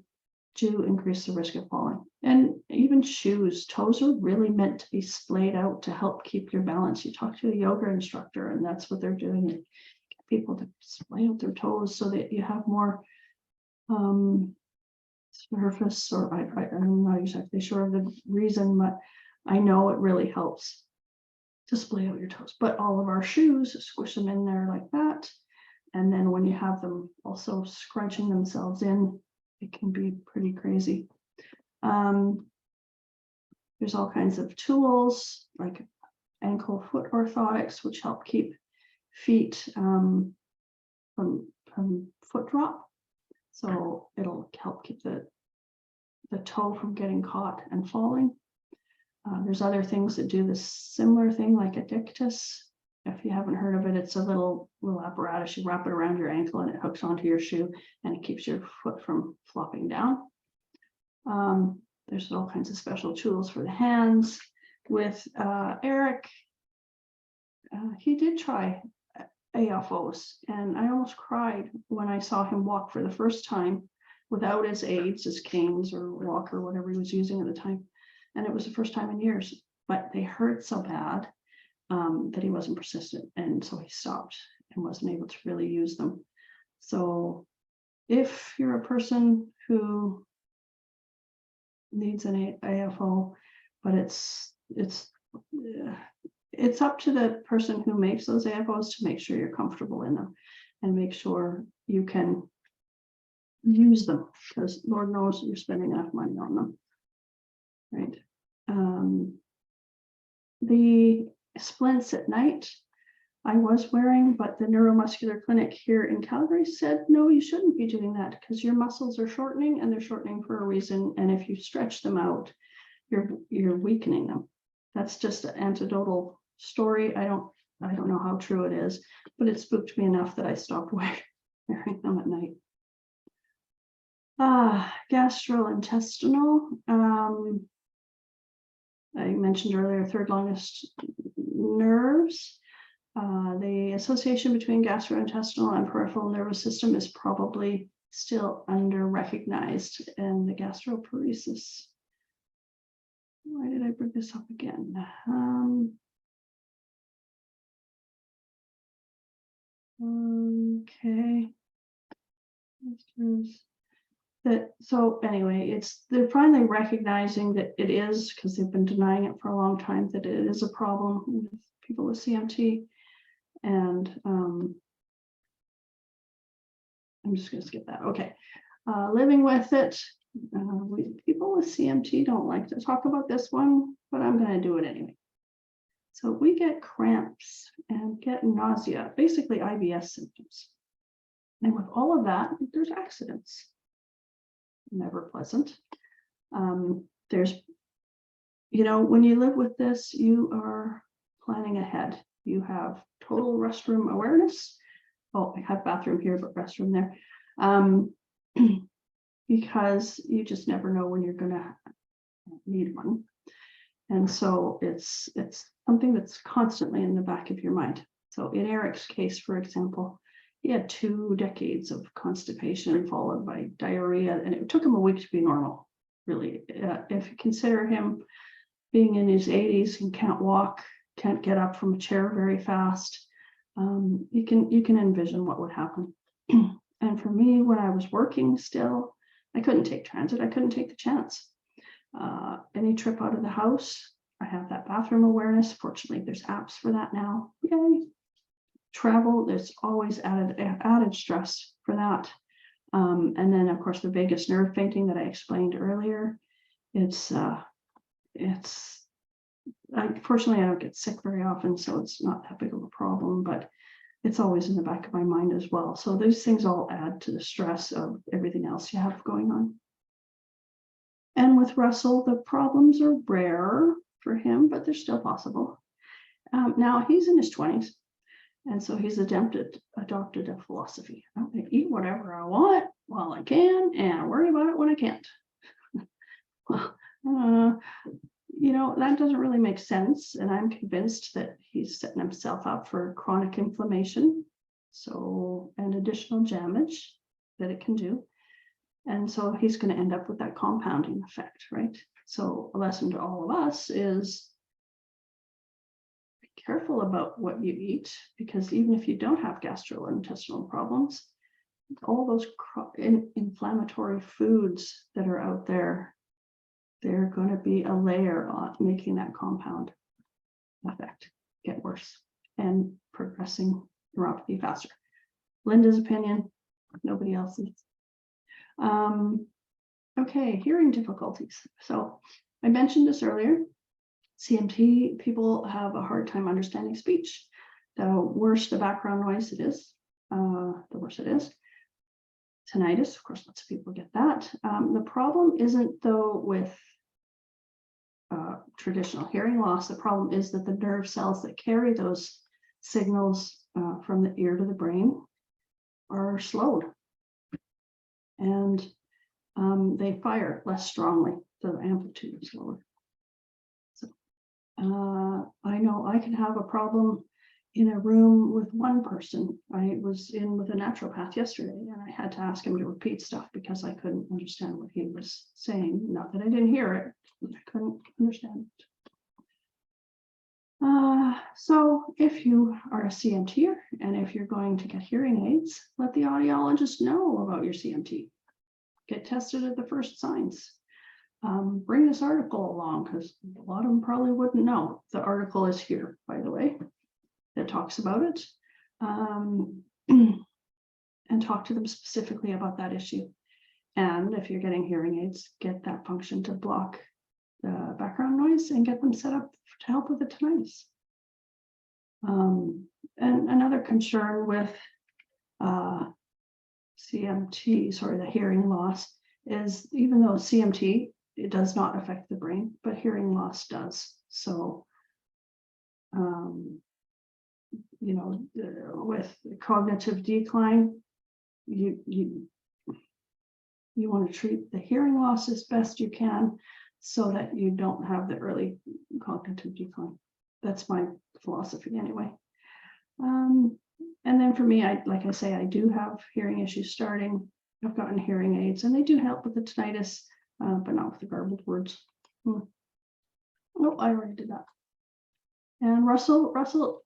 [SPEAKER 2] do increase the risk of falling. And even shoes, toes are really meant to be splayed out to help keep your balance. You talk to a yoga instructor, and that's what they're doing. Get people to splay out their toes so that you have more surface, or I'm not exactly sure of the reason, but I know it really helps to splay out your toes. But all of our shoes, squish them in there like that. And then when you have them also scrunching themselves in, it can be pretty crazy. There's all kinds of tools like ankle foot orthotics, which help keep feet from foot drop. So it'll help keep the toe from getting caught and falling. There's other things that do this similar thing, like a dictus. If you haven't heard of it, it's a little apparatus. You wrap it around your ankle and it hooks onto your shoe, and it keeps your foot from flopping down. There's all kinds of special tools for the hands. With Eric, he did try AFOs, and I almost cried when I saw him walk for the first time without his aids, his canes or walker, whatever he was using at the time. And it was the first time in years, but they hurt so bad that he wasn't persistent, and so he stopped and wasn't able to really use them. So if you're a person who needs an AFO, but it's up to the person who makes those AFOs to make sure you're comfortable in them and make sure you can use them, because Lord knows you're spending enough money on them. Right. The splints at night I was wearing, but the neuromuscular clinic here in Calgary said, no, you shouldn't be doing that because your muscles are shortening, and they're shortening for a reason. And if you stretch them out, you're weakening them. That's just an anecdotal story. I don't know how true it is, but it spooked me enough that I stopped wearing them at night. Gastrointestinal. I mentioned earlier, third longest nerves. The association between gastrointestinal and peripheral nervous system is probably still under-recognized, and the gastroparesis. Why did I bring this up again? Okay. So anyway, they're finally recognizing that it is, because they've been denying it for a long time, that it is a problem with people with CMT. And I'm just going to skip that. Okay. Living with it. People with CMT don't like to talk about this one, but I'm going to do it anyway. So we get cramps and get nausea, basically IBS symptoms. And with all of that, there's accidents. Never pleasant. There's, when you live with this, you are planning ahead. You have total restroom awareness. Oh, I have bathroom here, but restroom there. Because you just never know when you're going to need one. And so it's something that's constantly in the back of your mind. So in Eric's case, for example, he had 2 decades of constipation followed by diarrhea, and it took him a week to be normal, really. If you consider him being in his 80s and can't walk, can't get up from a chair very fast, you can envision what would happen. And for me, when I was working still, I couldn't take transit. I couldn't take the chance. Any trip out of the house, I have that bathroom awareness. Fortunately, there's apps for that now. Yay. Travel, there's always added stress for that. And then of course the vagus nerve fainting that I explained earlier. Fortunately I don't get sick very often, so it's not that big of a problem, but it's always in the back of my mind as well. So those things all add to the stress of everything else you have going on. And with Russell, the problems are rare for him, but they're still possible. Now he's in his 20s. And so he's adopted a philosophy. I'm going to eat whatever I want while I can and worry about it when I can't. Well, that doesn't really make sense. And I'm convinced that he's setting himself up for chronic inflammation. And additional damage that it can do. And so he's going to end up with that compounding effect, right? So a lesson to all of us is careful about what you eat, because even if you don't have gastrointestinal problems, all those inflammatory foods that are out there, they're going to be a layer on making that compound effect get worse and progressing neuropathy faster. Linda's opinion, nobody else's. Okay, hearing difficulties. So I mentioned this earlier. CMT people have a hard time understanding speech. The worse the background noise it is, the worse it is. Tinnitus, of course, lots of people get that. The problem isn't though with traditional hearing loss. The problem is that the nerve cells that carry those signals from the ear to the brain are slowed, and they fire less strongly. The amplitude is lower. I know I can have a problem in a room with one person. I was in with a naturopath yesterday, and I had to ask him to repeat stuff because I couldn't understand what he was saying. Not that I didn't hear it, but I couldn't understand it. So if you are a CMTer and if you're going to get hearing aids, let the audiologist know about your CMT. Get tested at the first signs. bring this article along, because a lot of them probably wouldn't know. The article is here, by the way, that talks about it, and talk to them specifically about that issue. And if you're getting hearing aids, get that function to block the background noise and get them set up to help with the tinnitus. And another concern with CMT, sorry, the hearing loss, is even though CMT, it does not affect the brain, but hearing loss does. So, you know, with cognitive decline, you want to treat the hearing loss as best you can so that you don't have the early cognitive decline. That's my philosophy anyway. And then for me, like I say, I do have hearing issues starting. I've gotten hearing aids and they do help with the tinnitus, but not with the garbled words. Oh, I already did that. And Russell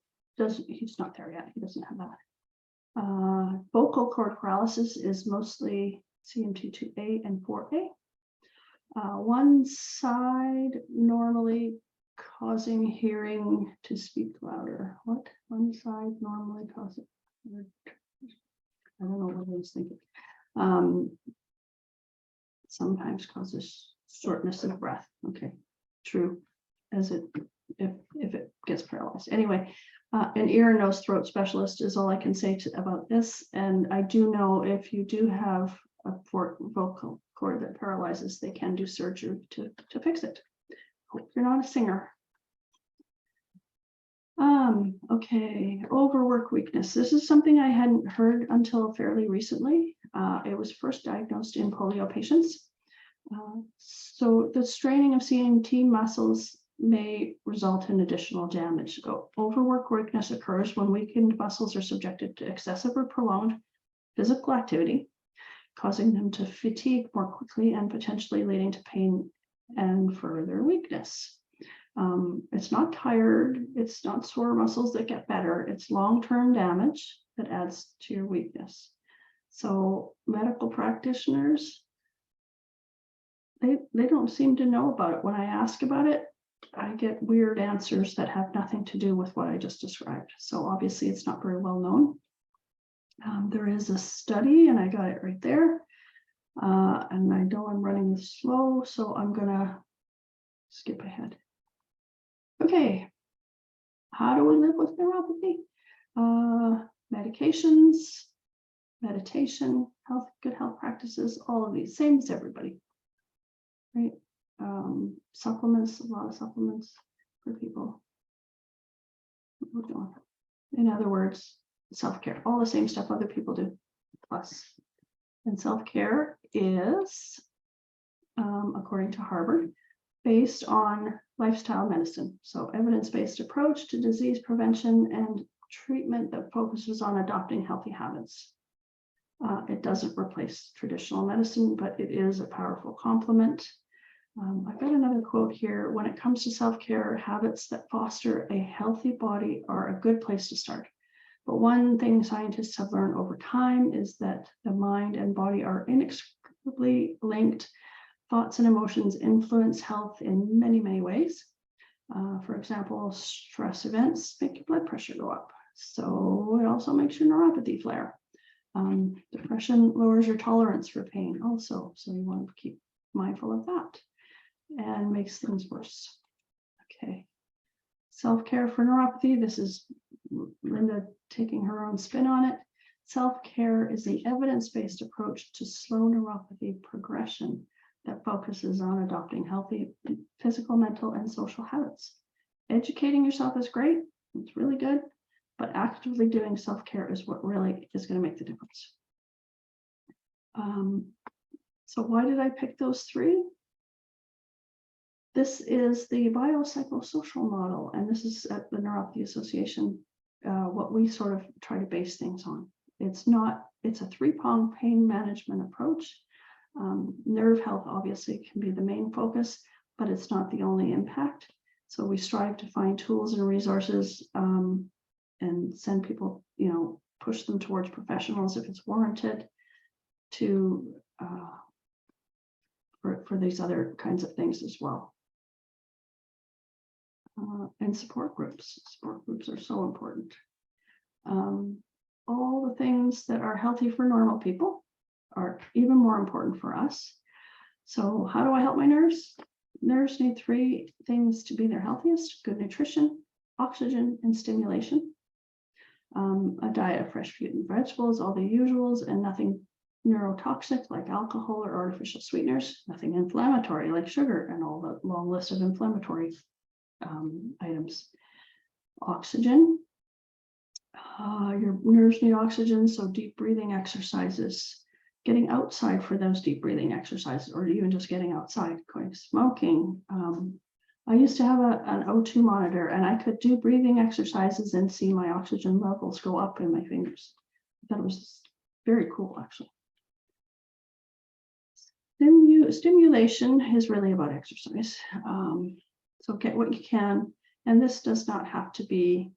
[SPEAKER 2] he's not there yet. He doesn't have that. Vocal cord paralysis is mostly CMT2A and 4A. One side normally causing hearing to speak louder. What? One side normally causes, I don't know what I was thinking. Sometimes causes shortness of breath. Okay, true. As it, if it gets paralyzed. Anyway, an ear, nose, throat specialist is all I can say about this. And I do know if you do have a vocal cord that paralyzes, they can do surgery to fix it. Hope you're not a singer. Okay, overwork weakness. This is something I hadn't heard until fairly recently. It was first diagnosed in polio patients. So the straining of CMT muscles may result in additional damage. Overwork weakness occurs when weakened muscles are subjected to excessive or prolonged physical activity, causing them to fatigue more quickly and potentially leading to pain and further weakness. It's not tired, it's not sore muscles that get better, it's long-term damage that adds to your weakness. So medical practitioners, they don't seem to know about it. When I ask about it, I get weird answers that have nothing to do with what I just described. So obviously it's not very well known. There is a study, and I got it right there. And I know I'm running this slow, so I'm gonna skip ahead. Okay, how do we live with neuropathy? Medications, meditation, good health practices, all of these, same as everybody, right? Supplements, a lot of supplements for people. In other words, self-care, all the same stuff other people do, plus. And self-care is, according to Harvard, based on lifestyle medicine. So evidence-based approach to disease prevention and treatment that focuses on adopting healthy habits. It doesn't replace traditional medicine, but it is a powerful complement. I've got another quote here. When it comes to self-care, habits that foster a healthy body are a good place to start. But one thing scientists have learned over time is that the mind and body are inextricably linked. Thoughts and emotions influence health in many, many ways. For example, stress events make your blood pressure go up. So it also makes your neuropathy flare. Depression lowers your tolerance for pain also. So you want to keep mindful of that and makes things worse. Okay. Self-care for neuropathy. This is Linda taking her own spin on it. Self-care is an evidence-based approach to slow neuropathy progression that focuses on adopting healthy physical, mental, and social habits. Educating yourself is great. It's really good, but actively doing self-care is what really is going to make the difference. So why did I pick those three? This is the biopsychosocial model, and this is at the Neuropathy Association, what we sort of try to base things on. It's a three-pronged pain management approach. Nerve health obviously can be the main focus, but it's not the only impact. So we strive to find tools and resources and send people, push them towards professionals if it's warranted to for these other kinds of things as well. And support groups. Support groups are so important. All the things that are healthy for normal people are even more important for us. So how do I help my nerves? Nerves need 3 things to be their healthiest: good nutrition, oxygen, and stimulation. A diet of fresh fruit and vegetables, all the usuals, and nothing neurotoxic like alcohol or artificial sweeteners, nothing inflammatory like sugar and all the long list of inflammatory items. Oxygen. Your nerves need oxygen, so deep breathing exercises, getting outside for those deep breathing exercises, or even just getting outside, quitting smoking. I used to have an O2 monitor, and I could do breathing exercises and see my oxygen levels go up in my fingers. I thought it was very cool, actually. Stimulation is really about exercise. So get what you can, and this does not have to be,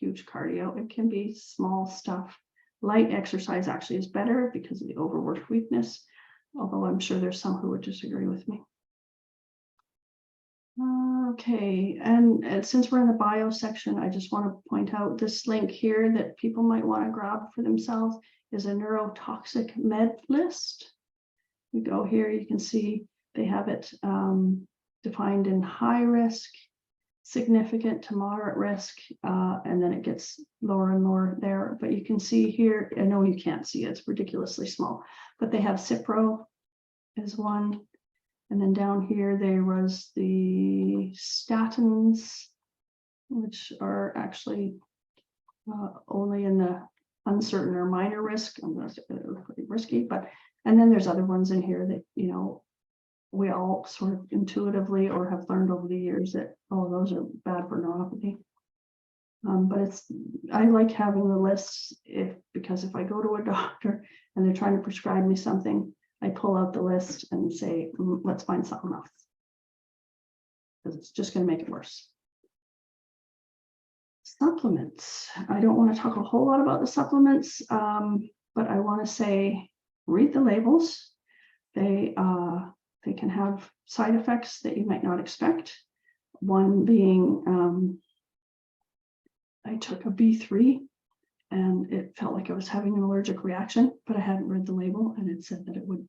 [SPEAKER 2] huge cardio. It can be small stuff. Light exercise actually is better because of the overworked weakness, although I'm sure there's some who would disagree with me. Okay, and since we're in the bio section, I just want to point out this link here that people might want to grab for themselves is a neurotoxic med list. We go here, you can see they have it defined in high risk, significant to moderate risk, and then it gets lower and lower there. But you can see here, I know you can't see it, it's ridiculously small, but they have Cipro as one. And then down here, there was the statins, which are actually only in the uncertain or minor risk. I'm going to say they're pretty risky, but, and then there's other ones in here that, we all sort of intuitively or have learned over the years that, oh, those are bad for neuropathy. But I like having the lists because if I go to a doctor and they're trying to prescribe me something, I pull out the list and say, let's find something else, because it's just going to make it worse. Supplements. I don't want to talk a whole lot about the supplements, but I want to say, read the labels. They can have side effects that you might not expect. One being, I took a B3 and it felt like I was having an allergic reaction, but I hadn't read the label, and it said that it would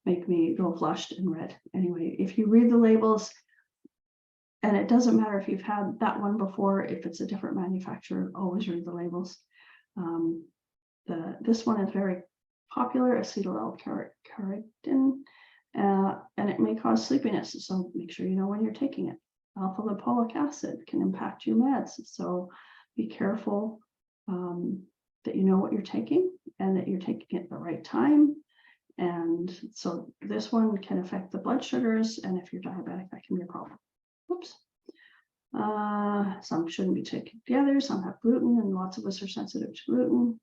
[SPEAKER 2] make me go flushed and red. Anyway, if you read the labels, and it doesn't matter if you've had that one before, if it's a different manufacturer, always read the labels. This one is very popular, acetyl L-carnitine, and it may cause sleepiness, so make sure you know when you're taking it. Alpha lipoic acid can impact your meds, so be careful that you know what you're taking and that you're taking it at the right time. And so this one can affect the blood sugars, and if you're diabetic, that can be a problem. Whoops. Some shouldn't be taken together, some have gluten, and lots of us are sensitive to gluten.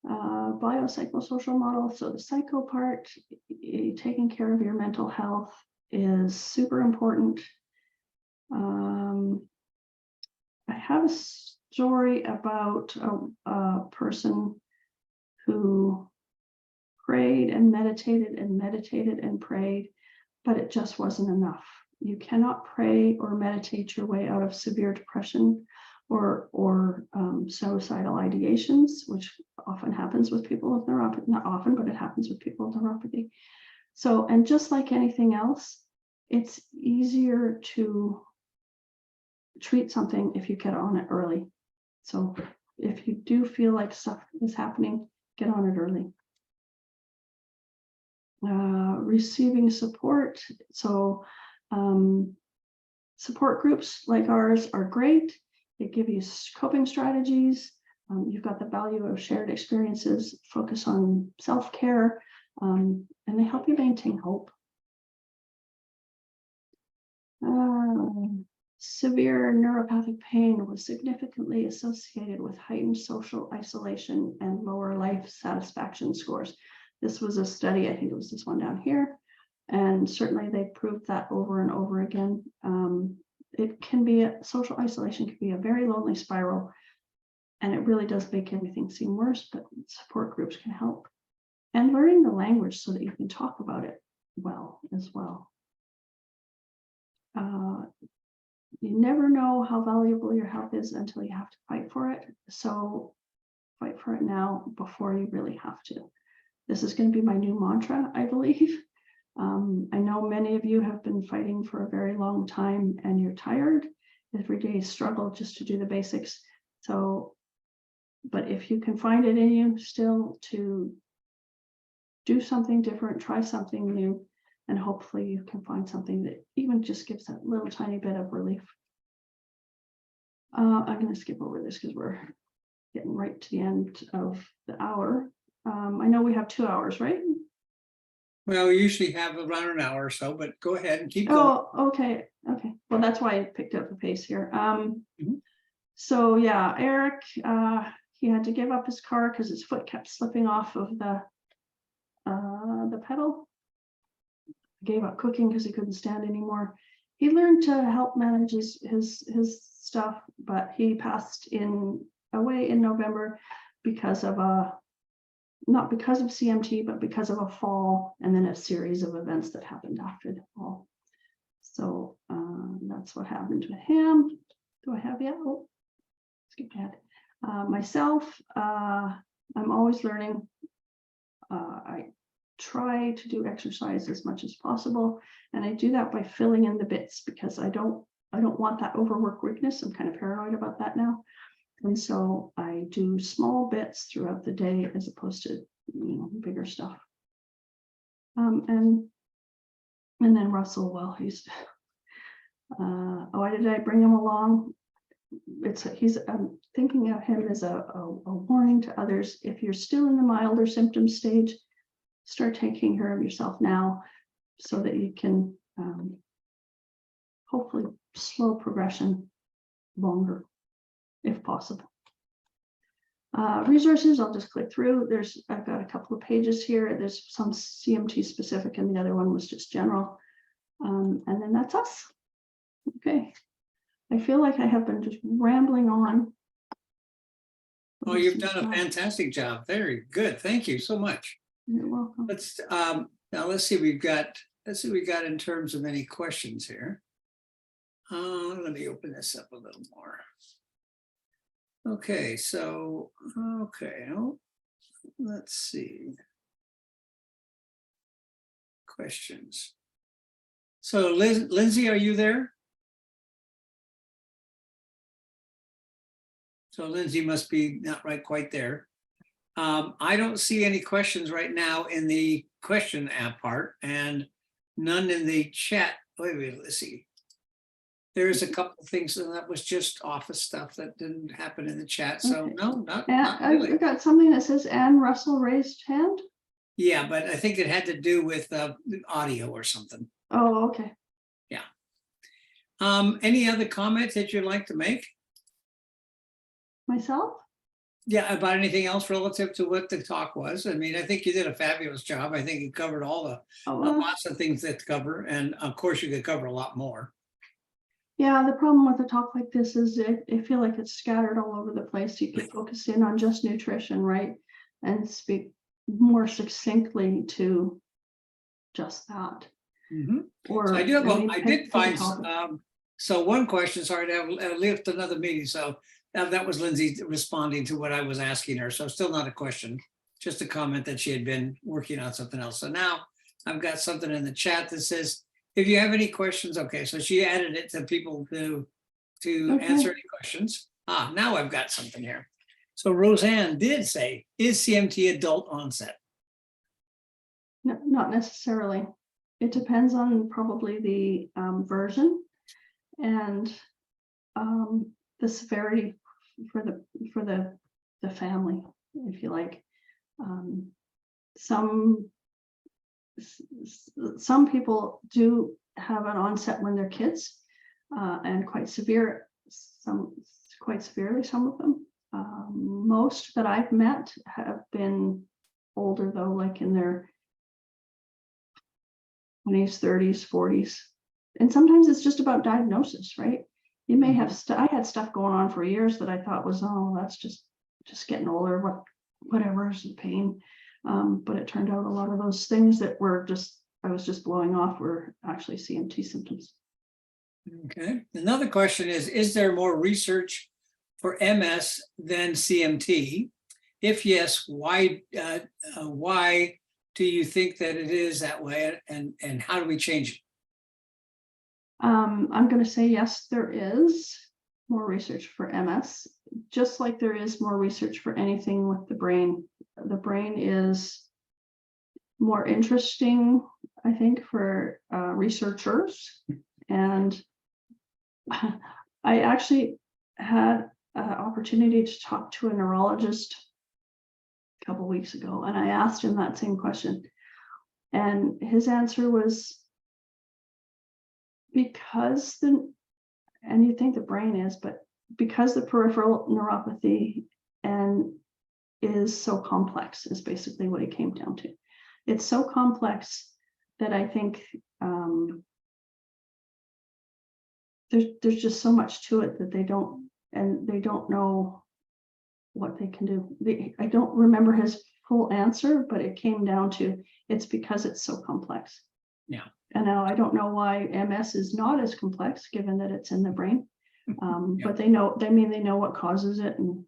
[SPEAKER 2] Biopsychosocial model. So the psycho part, taking care of your mental health is super important. I have a story about a person who prayed and meditated and meditated and prayed, but it just wasn't enough. You cannot pray or meditate your way out of severe depression or suicidal ideations, which often happens with people with neuropathy. Not often, but it happens with people with neuropathy. So, and just like anything else, it's easier to treat something if you get on it early. So if you do feel like stuff is happening, get on it early. Receiving support. So support groups like ours are great. They give you coping strategies. You've got the value of shared experiences, focus on self-care, and they help you maintain hope. Severe neuropathic pain was significantly associated with heightened social isolation and lower life satisfaction scores. This was a study, I think it was this one down here, and certainly they proved that over and over again. It can be social isolation can be a very lonely spiral, and it really does make everything seem worse, but support groups can help. And learning the language so that you can talk about it. well as well. You never know how valuable your help is until you have to fight for it. So fight for it now before you really have to. This is going to be my new mantra, I believe. I know many of you have been fighting for a very long time and you're tired. Every day struggle just to do the basics. So, but if you can find it in you still to do something different, try something new, and hopefully you can find something that even just gives that little tiny bit of relief. I'm going to skip over this because we're getting right to the end of the hour. I know we have 2 hours, right?
[SPEAKER 1] Well, we usually have around an hour or so, but go ahead and keep going.
[SPEAKER 2] Oh, okay. Okay. Well, that's why I picked up the pace here.
[SPEAKER 1] Mhm.
[SPEAKER 2] So yeah, Eric, he had to give up his car because his foot kept slipping off of the pedal. Gave up cooking because he couldn't stand anymore. He learned to help manage his stuff, but he passed away in November because of not because of CMT, but because of a fall and then a series of events that happened after the fall. So that's what happened with him. Do I have yet? Oh, skip ahead. Myself, I'm always learning. I try to do exercise as much as possible, and I do that by filling in the bits because I don't want that overwork weakness. I'm kind of paranoid about that now, and so I do small bits throughout the day as opposed to bigger stuff. And then Russell, well, he's why did I bring him along? I'm thinking of him as a warning to others. If you're still in the milder symptom stage, start taking care of yourself now so that you can hopefully slow progression longer if possible. Resources, I'll just click through. I've got a couple of pages here. There's some CMT specific and the other one was just general. And then that's us. Okay. I feel like I have been just rambling on.
[SPEAKER 1] Oh, you've done a fantastic job. Very good. Thank you so much.
[SPEAKER 2] You're welcome.
[SPEAKER 1] Now let's see. We've got in terms of any questions here. Let me open this up a little more. Okay, so let's see. Questions. So Lindsay, are you there? So Lindsay must be not quite there. I don't see any questions right now in the question app part and none in the chat. Wait, let's see. There's a couple of things that was just office stuff that didn't happen in the chat. So okay. No, not really.
[SPEAKER 2] I've got something that says Ann Russell raised hand.
[SPEAKER 1] Yeah, but I think it had to do with audio or something.
[SPEAKER 2] Oh, okay.
[SPEAKER 1] Yeah. Any other comments that you'd like to make?
[SPEAKER 2] Myself?
[SPEAKER 1] Yeah, about anything else relative to what the talk was. I mean, I think you did a fabulous job. I think you covered all the lots of things that cover, and of course you could cover a lot more.
[SPEAKER 2] Yeah, the problem with a talk like this is I feel like it's scattered all over the place. You could focus in on just nutrition, right? And speak more succinctly to just that.
[SPEAKER 1] Mm-hmm.
[SPEAKER 2] Or
[SPEAKER 1] so I did find so one question, sorry to left another meeting. So that was Lindsay responding to what I was asking her. So still not a question, just a comment that she had been working on something else. So now I've got something in the chat that says, if you have any questions, okay, so she added it to people to answer any questions. Now I've got something here. So Roseanne did say, is CMT adult onset?
[SPEAKER 2] No, not necessarily. It depends on probably the version and the severity for the family, if you like. Some people do have an onset when they're kids, and quite severe. Quite severely, some of them. Most that I've met have been older, though, like in their 20s, 30s, 40s. And sometimes it's just about diagnosis, right? You may have I had stuff going on for years that I thought was, oh, that's just getting older, whatever is the pain. But it turned out a lot of those things that were just I was just blowing off were actually CMT symptoms.
[SPEAKER 1] Okay. Another question is there more research for MS than CMT? If yes, why do you think that it is that way, and how do we change it?
[SPEAKER 2] I'm going to say yes, there is more research for MS, just like there is more research for anything with the brain. The brain is more interesting, I think, for researchers. And I actually had an opportunity to talk to a neurologist a couple weeks ago, and I asked him that same question. And his answer was, because and you think the brain is, but because the peripheral neuropathy and is so complex, is basically what it came down to. It's so complex that I think there's just so much to it that they don't know what they can do. I don't remember his full answer, but it came down to it's because it's so complex.
[SPEAKER 1] Yeah.
[SPEAKER 2] And now I don't know why MS is not as complex, given that it's in the brain.
[SPEAKER 1] Yeah.
[SPEAKER 2] But they know what causes it, and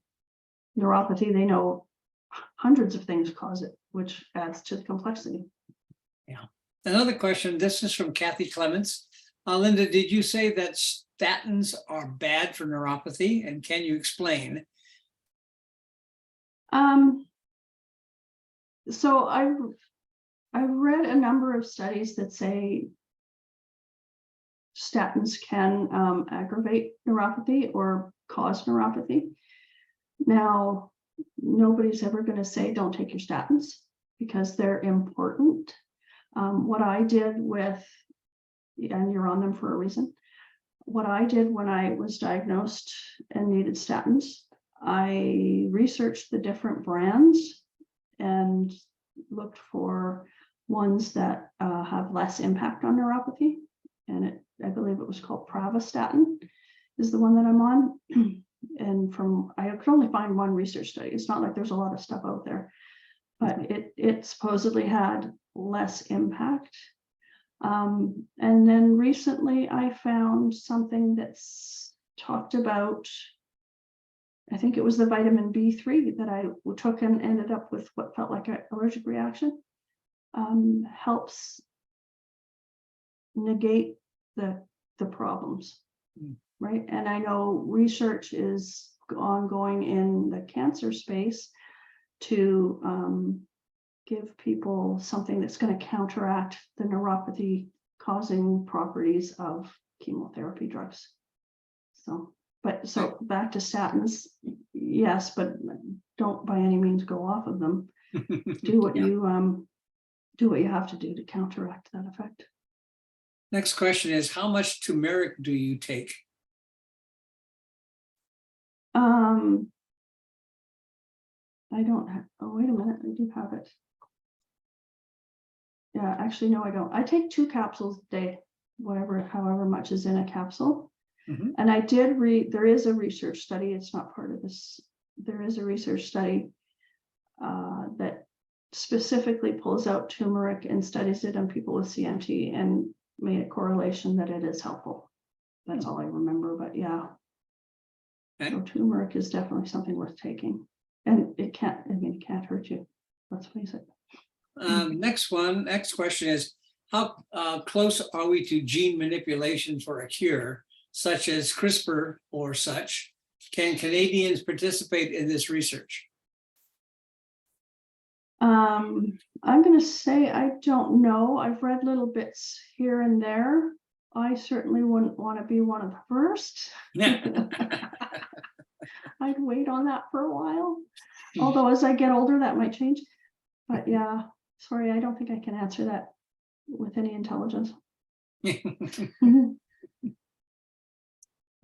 [SPEAKER 2] neuropathy, they know hundreds of things cause it, which adds to the complexity.
[SPEAKER 1] Yeah. Another question, this is from Kathy Clements. Linda, did you say that statins are bad for neuropathy, and can you explain?
[SPEAKER 2] So I've read a number of studies that say statins can aggravate neuropathy or cause neuropathy. Now, nobody's ever going to say don't take your statins, because they're important. What I did with, and you're on them for a reason, what I did when I was diagnosed and needed statins, I researched the different brands and looked for ones that have less impact on neuropathy. And I believe it was called Pravastatin is the one that I'm on. And I could only find one research study. It's not like there's a lot of stuff out there, but it supposedly had less impact. And then recently I found something that's talked about, I think it was the vitamin B3 that I took and ended up with what felt like an allergic reaction, helps negate the problems, right? And I know research is ongoing in the cancer space to give people something that's going to counteract the neuropathy causing properties of chemotherapy drugs. So back to statins, yes, but don't by any means go off of them. Do what you have to do to counteract that effect.
[SPEAKER 1] Next question is, how much turmeric do you take?
[SPEAKER 2] I don't have, oh, wait a minute, I do have it. Yeah, actually, no, I don't. I take 2 capsules a day, however much is in a capsule. And I did read, there is a research study, it's not part of this. There is a research study that specifically pulls out turmeric and studies it on people with CMT and made a correlation that it is helpful. That's all I remember, but yeah. Okay. So turmeric is definitely something worth taking. And it can't hurt you. Let's face it.
[SPEAKER 1] Next question is, how close are we to gene manipulation for a cure, such as CRISPR or such? Can Canadians participate in this research?
[SPEAKER 2] I'm going to say I don't know. I've read little bits here and there. I certainly wouldn't want to be one of the first. I'd wait on that for a while. Although as I get older, that might change. But yeah, sorry, I don't think I can answer that with any intelligence.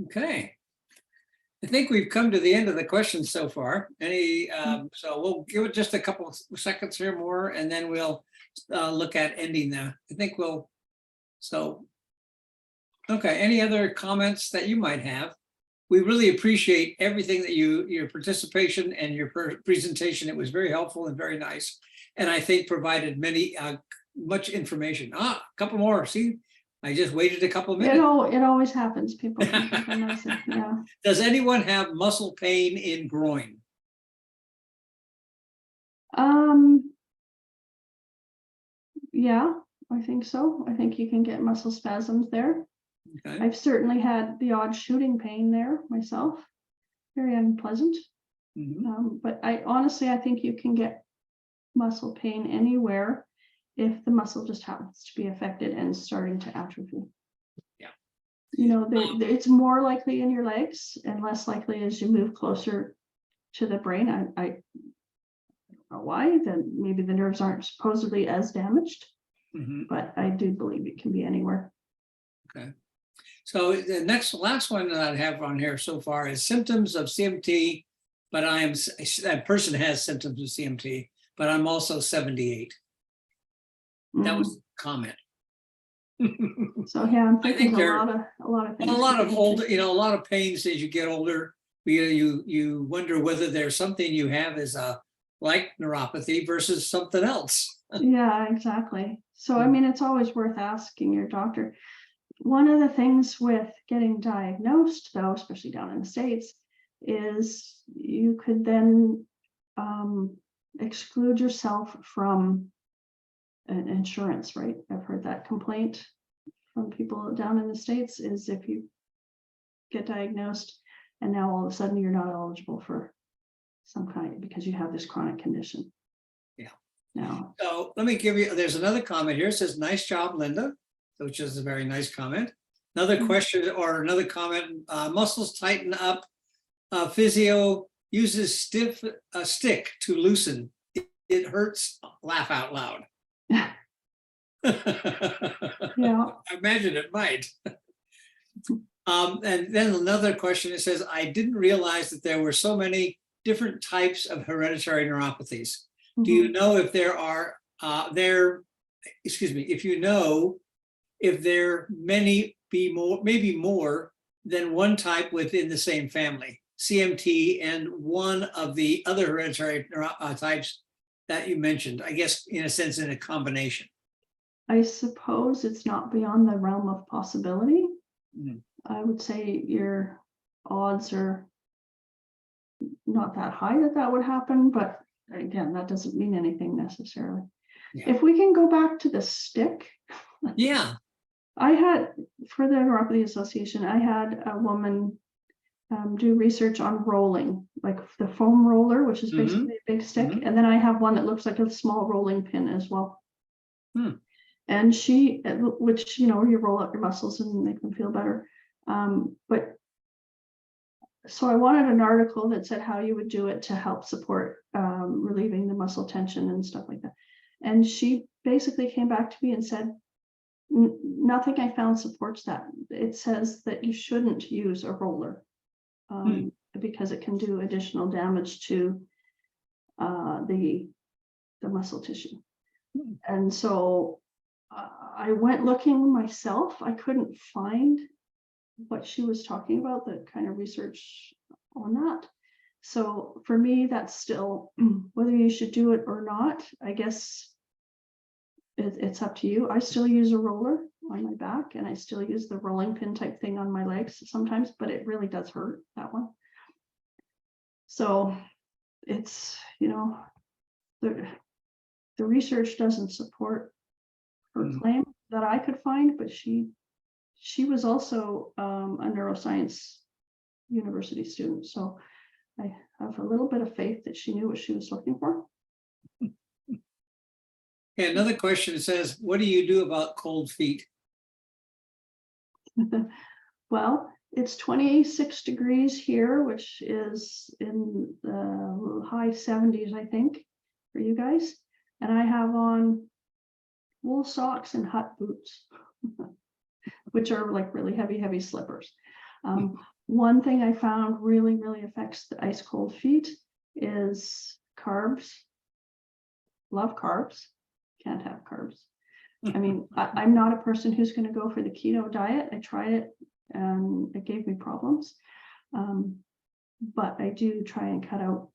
[SPEAKER 1] Okay. I think we've come to the end of the questions so far. So we'll give it just a couple of seconds here more, and then we'll look at ending them. Okay, any other comments that you might have? We really appreciate everything that your participation and your presentation. It was very helpful and very nice, and I think provided many much information. A couple more. See, I just waited a couple of
[SPEAKER 2] It
[SPEAKER 1] minutes.
[SPEAKER 2] always happens. People think of them as yeah.
[SPEAKER 1] Does anyone have muscle pain in groin?
[SPEAKER 2] Yeah, I think so. I think you can get muscle spasms there.
[SPEAKER 1] Okay.
[SPEAKER 2] I've certainly had the odd shooting pain there myself. Very unpleasant.
[SPEAKER 1] Mhm.
[SPEAKER 2] But I think you can get muscle pain anywhere if the muscle just happens to be affected and starting to atrophy.
[SPEAKER 1] Yeah.
[SPEAKER 2] You know, it's more likely in your legs and less likely as you move closer to the brain. I don't know why. Then maybe the nerves aren't supposedly as damaged,
[SPEAKER 1] Mhm.
[SPEAKER 2] but I do believe it can be anywhere.
[SPEAKER 1] Okay. So the last one that I have on here so far is symptoms of CMT, but that person has symptoms of CMT, but I'm also 78. That was a comment.
[SPEAKER 2] So yeah, I'm
[SPEAKER 1] I
[SPEAKER 2] thinking
[SPEAKER 1] think
[SPEAKER 2] a
[SPEAKER 1] there
[SPEAKER 2] lot of things.
[SPEAKER 1] a lot of old,
[SPEAKER 2] could be-
[SPEAKER 1] a lot of pains as you get older. You wonder whether there's something you have as a like neuropathy versus something else.
[SPEAKER 2] Yeah, exactly. So I mean, it's always worth asking your doctor. One of the things with getting diagnosed, though, especially down in the States, is you could then exclude yourself from an insurance, right? I've heard that complaint from people down in the States is if you get diagnosed and now all of a sudden you're not eligible for some kind because you have this chronic condition.
[SPEAKER 1] Yeah.
[SPEAKER 2] Now,
[SPEAKER 1] So let me give you, there's another comment here. It says, nice job, Linda, which is a very nice comment. Another question or another comment, muscles tighten up. Physio uses a stick to loosen. It hurts, laugh out loud.
[SPEAKER 2] yeah,
[SPEAKER 1] I imagine it might. And then another question, it says, I didn't realize that there were so many different types of hereditary neuropathies. Do you know if there are, if you know if there maybe more than one type within the same family, CMT and one of the other hereditary types that you mentioned, I guess in a sense in a combination.
[SPEAKER 2] I suppose it's not beyond the realm of possibility.
[SPEAKER 1] Mm.
[SPEAKER 2] I would say your odds are not that high that would happen, but again, that doesn't mean anything necessarily.
[SPEAKER 1] Yeah.
[SPEAKER 2] If we can go back to the stick.
[SPEAKER 1] Yeah.
[SPEAKER 2] I had, for the Neuropathy Association, I had a woman do research on rolling, like the foam roller, which is basically a big stick. And then I have one that looks like a small rolling pin as well. And which, you know, you roll up your muscles and make them feel better. But so I wanted an article that said how you would do it to help support relieving the muscle tension and stuff like that. And she basically came back to me and said, nothing I found supports that. It says that you shouldn't use a roller because it can do additional damage to the muscle tissue. And so I went looking myself. I couldn't find what she was talking about, the kind of research on that. So for me, that's still whether you should do it or not, I guess it's up to you. I still use a roller on my back and I still use the rolling pin type thing on my legs sometimes, but it really does hurt, that one. So it's, you know, the research doesn't support her claim that I could find, but she was also a neuroscience university student. So I have a little bit of faith that she knew what she was looking for.
[SPEAKER 1] Okay, another question says, what do you do about cold feet?
[SPEAKER 2] Well, it's 26 degrees here, which is in the high 70s, I think, for you guys. And I have on wool socks and hut boots, which are like really heavy slippers. One thing I found really affects the ice cold feet is carbs. Love carbs, can't have carbs. I mean, I'm not a person who's going to go for the keto diet. I tried it and it gave me problems. But I do try and cut out,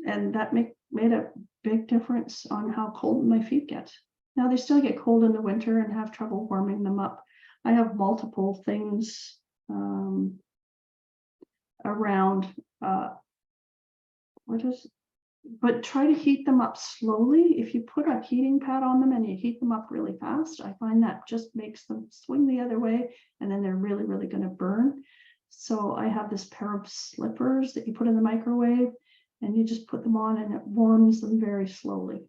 [SPEAKER 2] and that made a big difference on how cold my feet get. Now they still get cold in the winter and have trouble warming them up. I have multiple things around but try to heat them up slowly. If you put a heating pad on them and you heat them up really fast, I find that just makes them swing the other way, and then they're really, really going to burn. So I have this pair of slippers that you put in the microwave, and you just put them on and it warms them very slowly.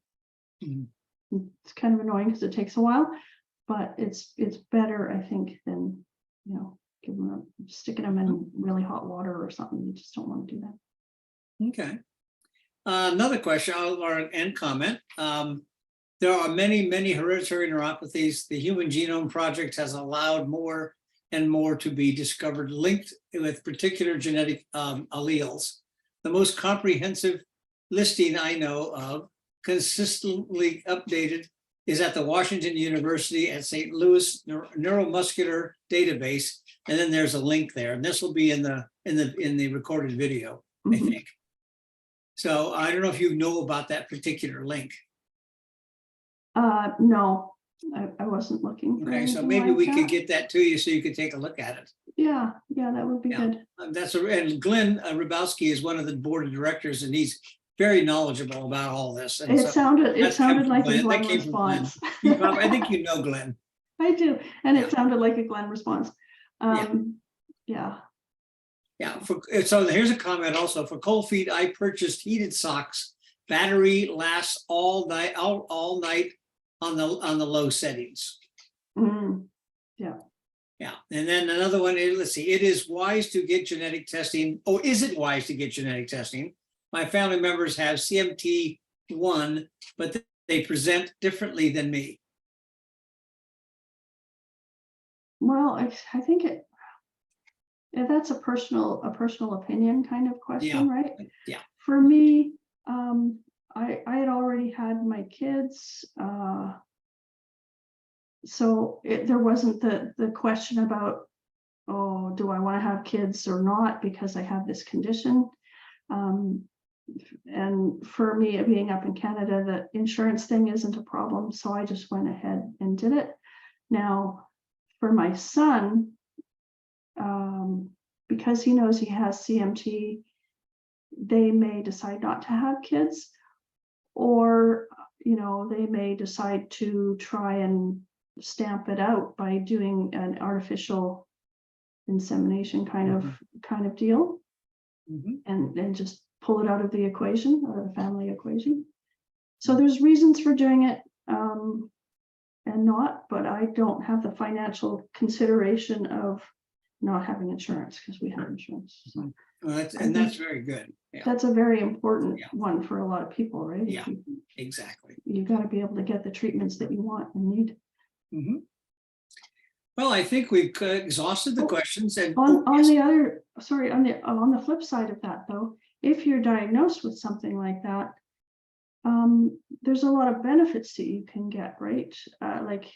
[SPEAKER 2] It's kind of annoying because it takes a while, but it's better, I think, than, you know, sticking them in really hot water or something. You just don't want to do that.
[SPEAKER 1] Okay. Another question or and comment. There are many, many hereditary neuropathies. The Human Genome Project has allowed more and more to be discovered linked with particular genetic alleles. The most comprehensive listing I know of, consistently updated, is at the Washington University at St. Louis Neuromuscular Database, and then there's a link there, and this will be in the recorded video, I think. So I don't know if you know about that particular link.
[SPEAKER 2] No, I wasn't looking for
[SPEAKER 1] Okay, so
[SPEAKER 2] anything
[SPEAKER 1] maybe
[SPEAKER 2] like
[SPEAKER 1] we
[SPEAKER 2] that.
[SPEAKER 1] could get that to you so you could take a look at it.
[SPEAKER 2] Yeah, that would be good.
[SPEAKER 1] And Glenn Rybowski is one of the board of directors, and he's very knowledgeable about all this. And
[SPEAKER 2] It sounded like a Glenn
[SPEAKER 1] That came from Glenn.
[SPEAKER 2] response.
[SPEAKER 1] I think you know Glenn.
[SPEAKER 2] I do, and
[SPEAKER 1] Yeah.
[SPEAKER 2] it sounded like a Glenn response. Yeah.
[SPEAKER 1] Yeah. So here's a comment also. For cold feet, I purchased heated socks. Battery lasts all night on the low settings. Yeah. And then another one is, let's see, it is wise to get genetic testing. Oh, is it wise to get genetic testing? My family members have CMT1, but they present differently than me.
[SPEAKER 2] Well, I think that's a personal opinion kind of question, right?
[SPEAKER 1] Yeah.
[SPEAKER 2] For me, I had already had my kids, so there wasn't the question about, oh, do I want to have kids or not because I have this condition. And for me, being up in Canada, the insurance thing isn't a problem, so I just went ahead and did it. Now, for my son, because he knows he has CMT, they may decide not to have kids, or, you know, they may decide to try and stamp it out by doing an artificial insemination kind of deal, and just pull it out of the equation, out of the family equation. So there's reasons for doing it and not, but I don't have the financial consideration of not having insurance because we have insurance. So
[SPEAKER 1] Well, that's very good. Yeah.
[SPEAKER 2] that's a very important one for a lot of people, right?
[SPEAKER 1] Yeah, exactly.
[SPEAKER 2] You got to be able to get the treatments that you want and need.
[SPEAKER 1] Well, I think we've exhausted the questions. And
[SPEAKER 2] on the flip side of that, though, if you're diagnosed with something like that, there's a lot of benefits that you can get, right? Like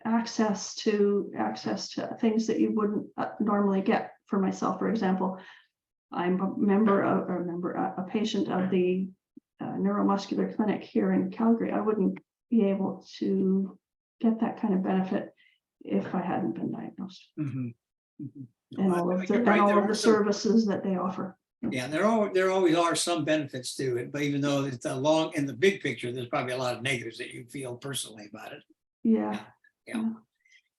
[SPEAKER 2] access to things that you wouldn't normally get. For myself, for example, I'm a patient of the neuromuscular clinic here in Calgary. I wouldn't be able to get that kind of benefit if I hadn't been diagnosed. And all of the services that they offer.
[SPEAKER 1] Yeah, there always are some benefits to it, but even though it's in the big picture, there's probably a lot of negatives that you feel personally about it.
[SPEAKER 2] Yeah.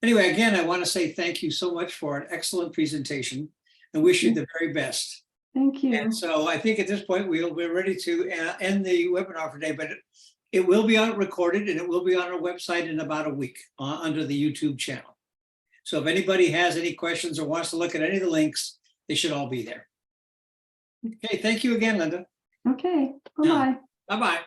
[SPEAKER 1] Anyway, again, I want to say thank you so much for an excellent presentation and wish you the very best.
[SPEAKER 2] Thank you.
[SPEAKER 1] And so I think at this point we're ready to end the webinar for today, but it will be recorded and it will be on our website in about a week under the YouTube channel. So if anybody has any questions or wants to look at any of the links, they should all be there. Okay, thank you again, Linda.
[SPEAKER 2] Okay, bye-bye.
[SPEAKER 1] Bye-bye.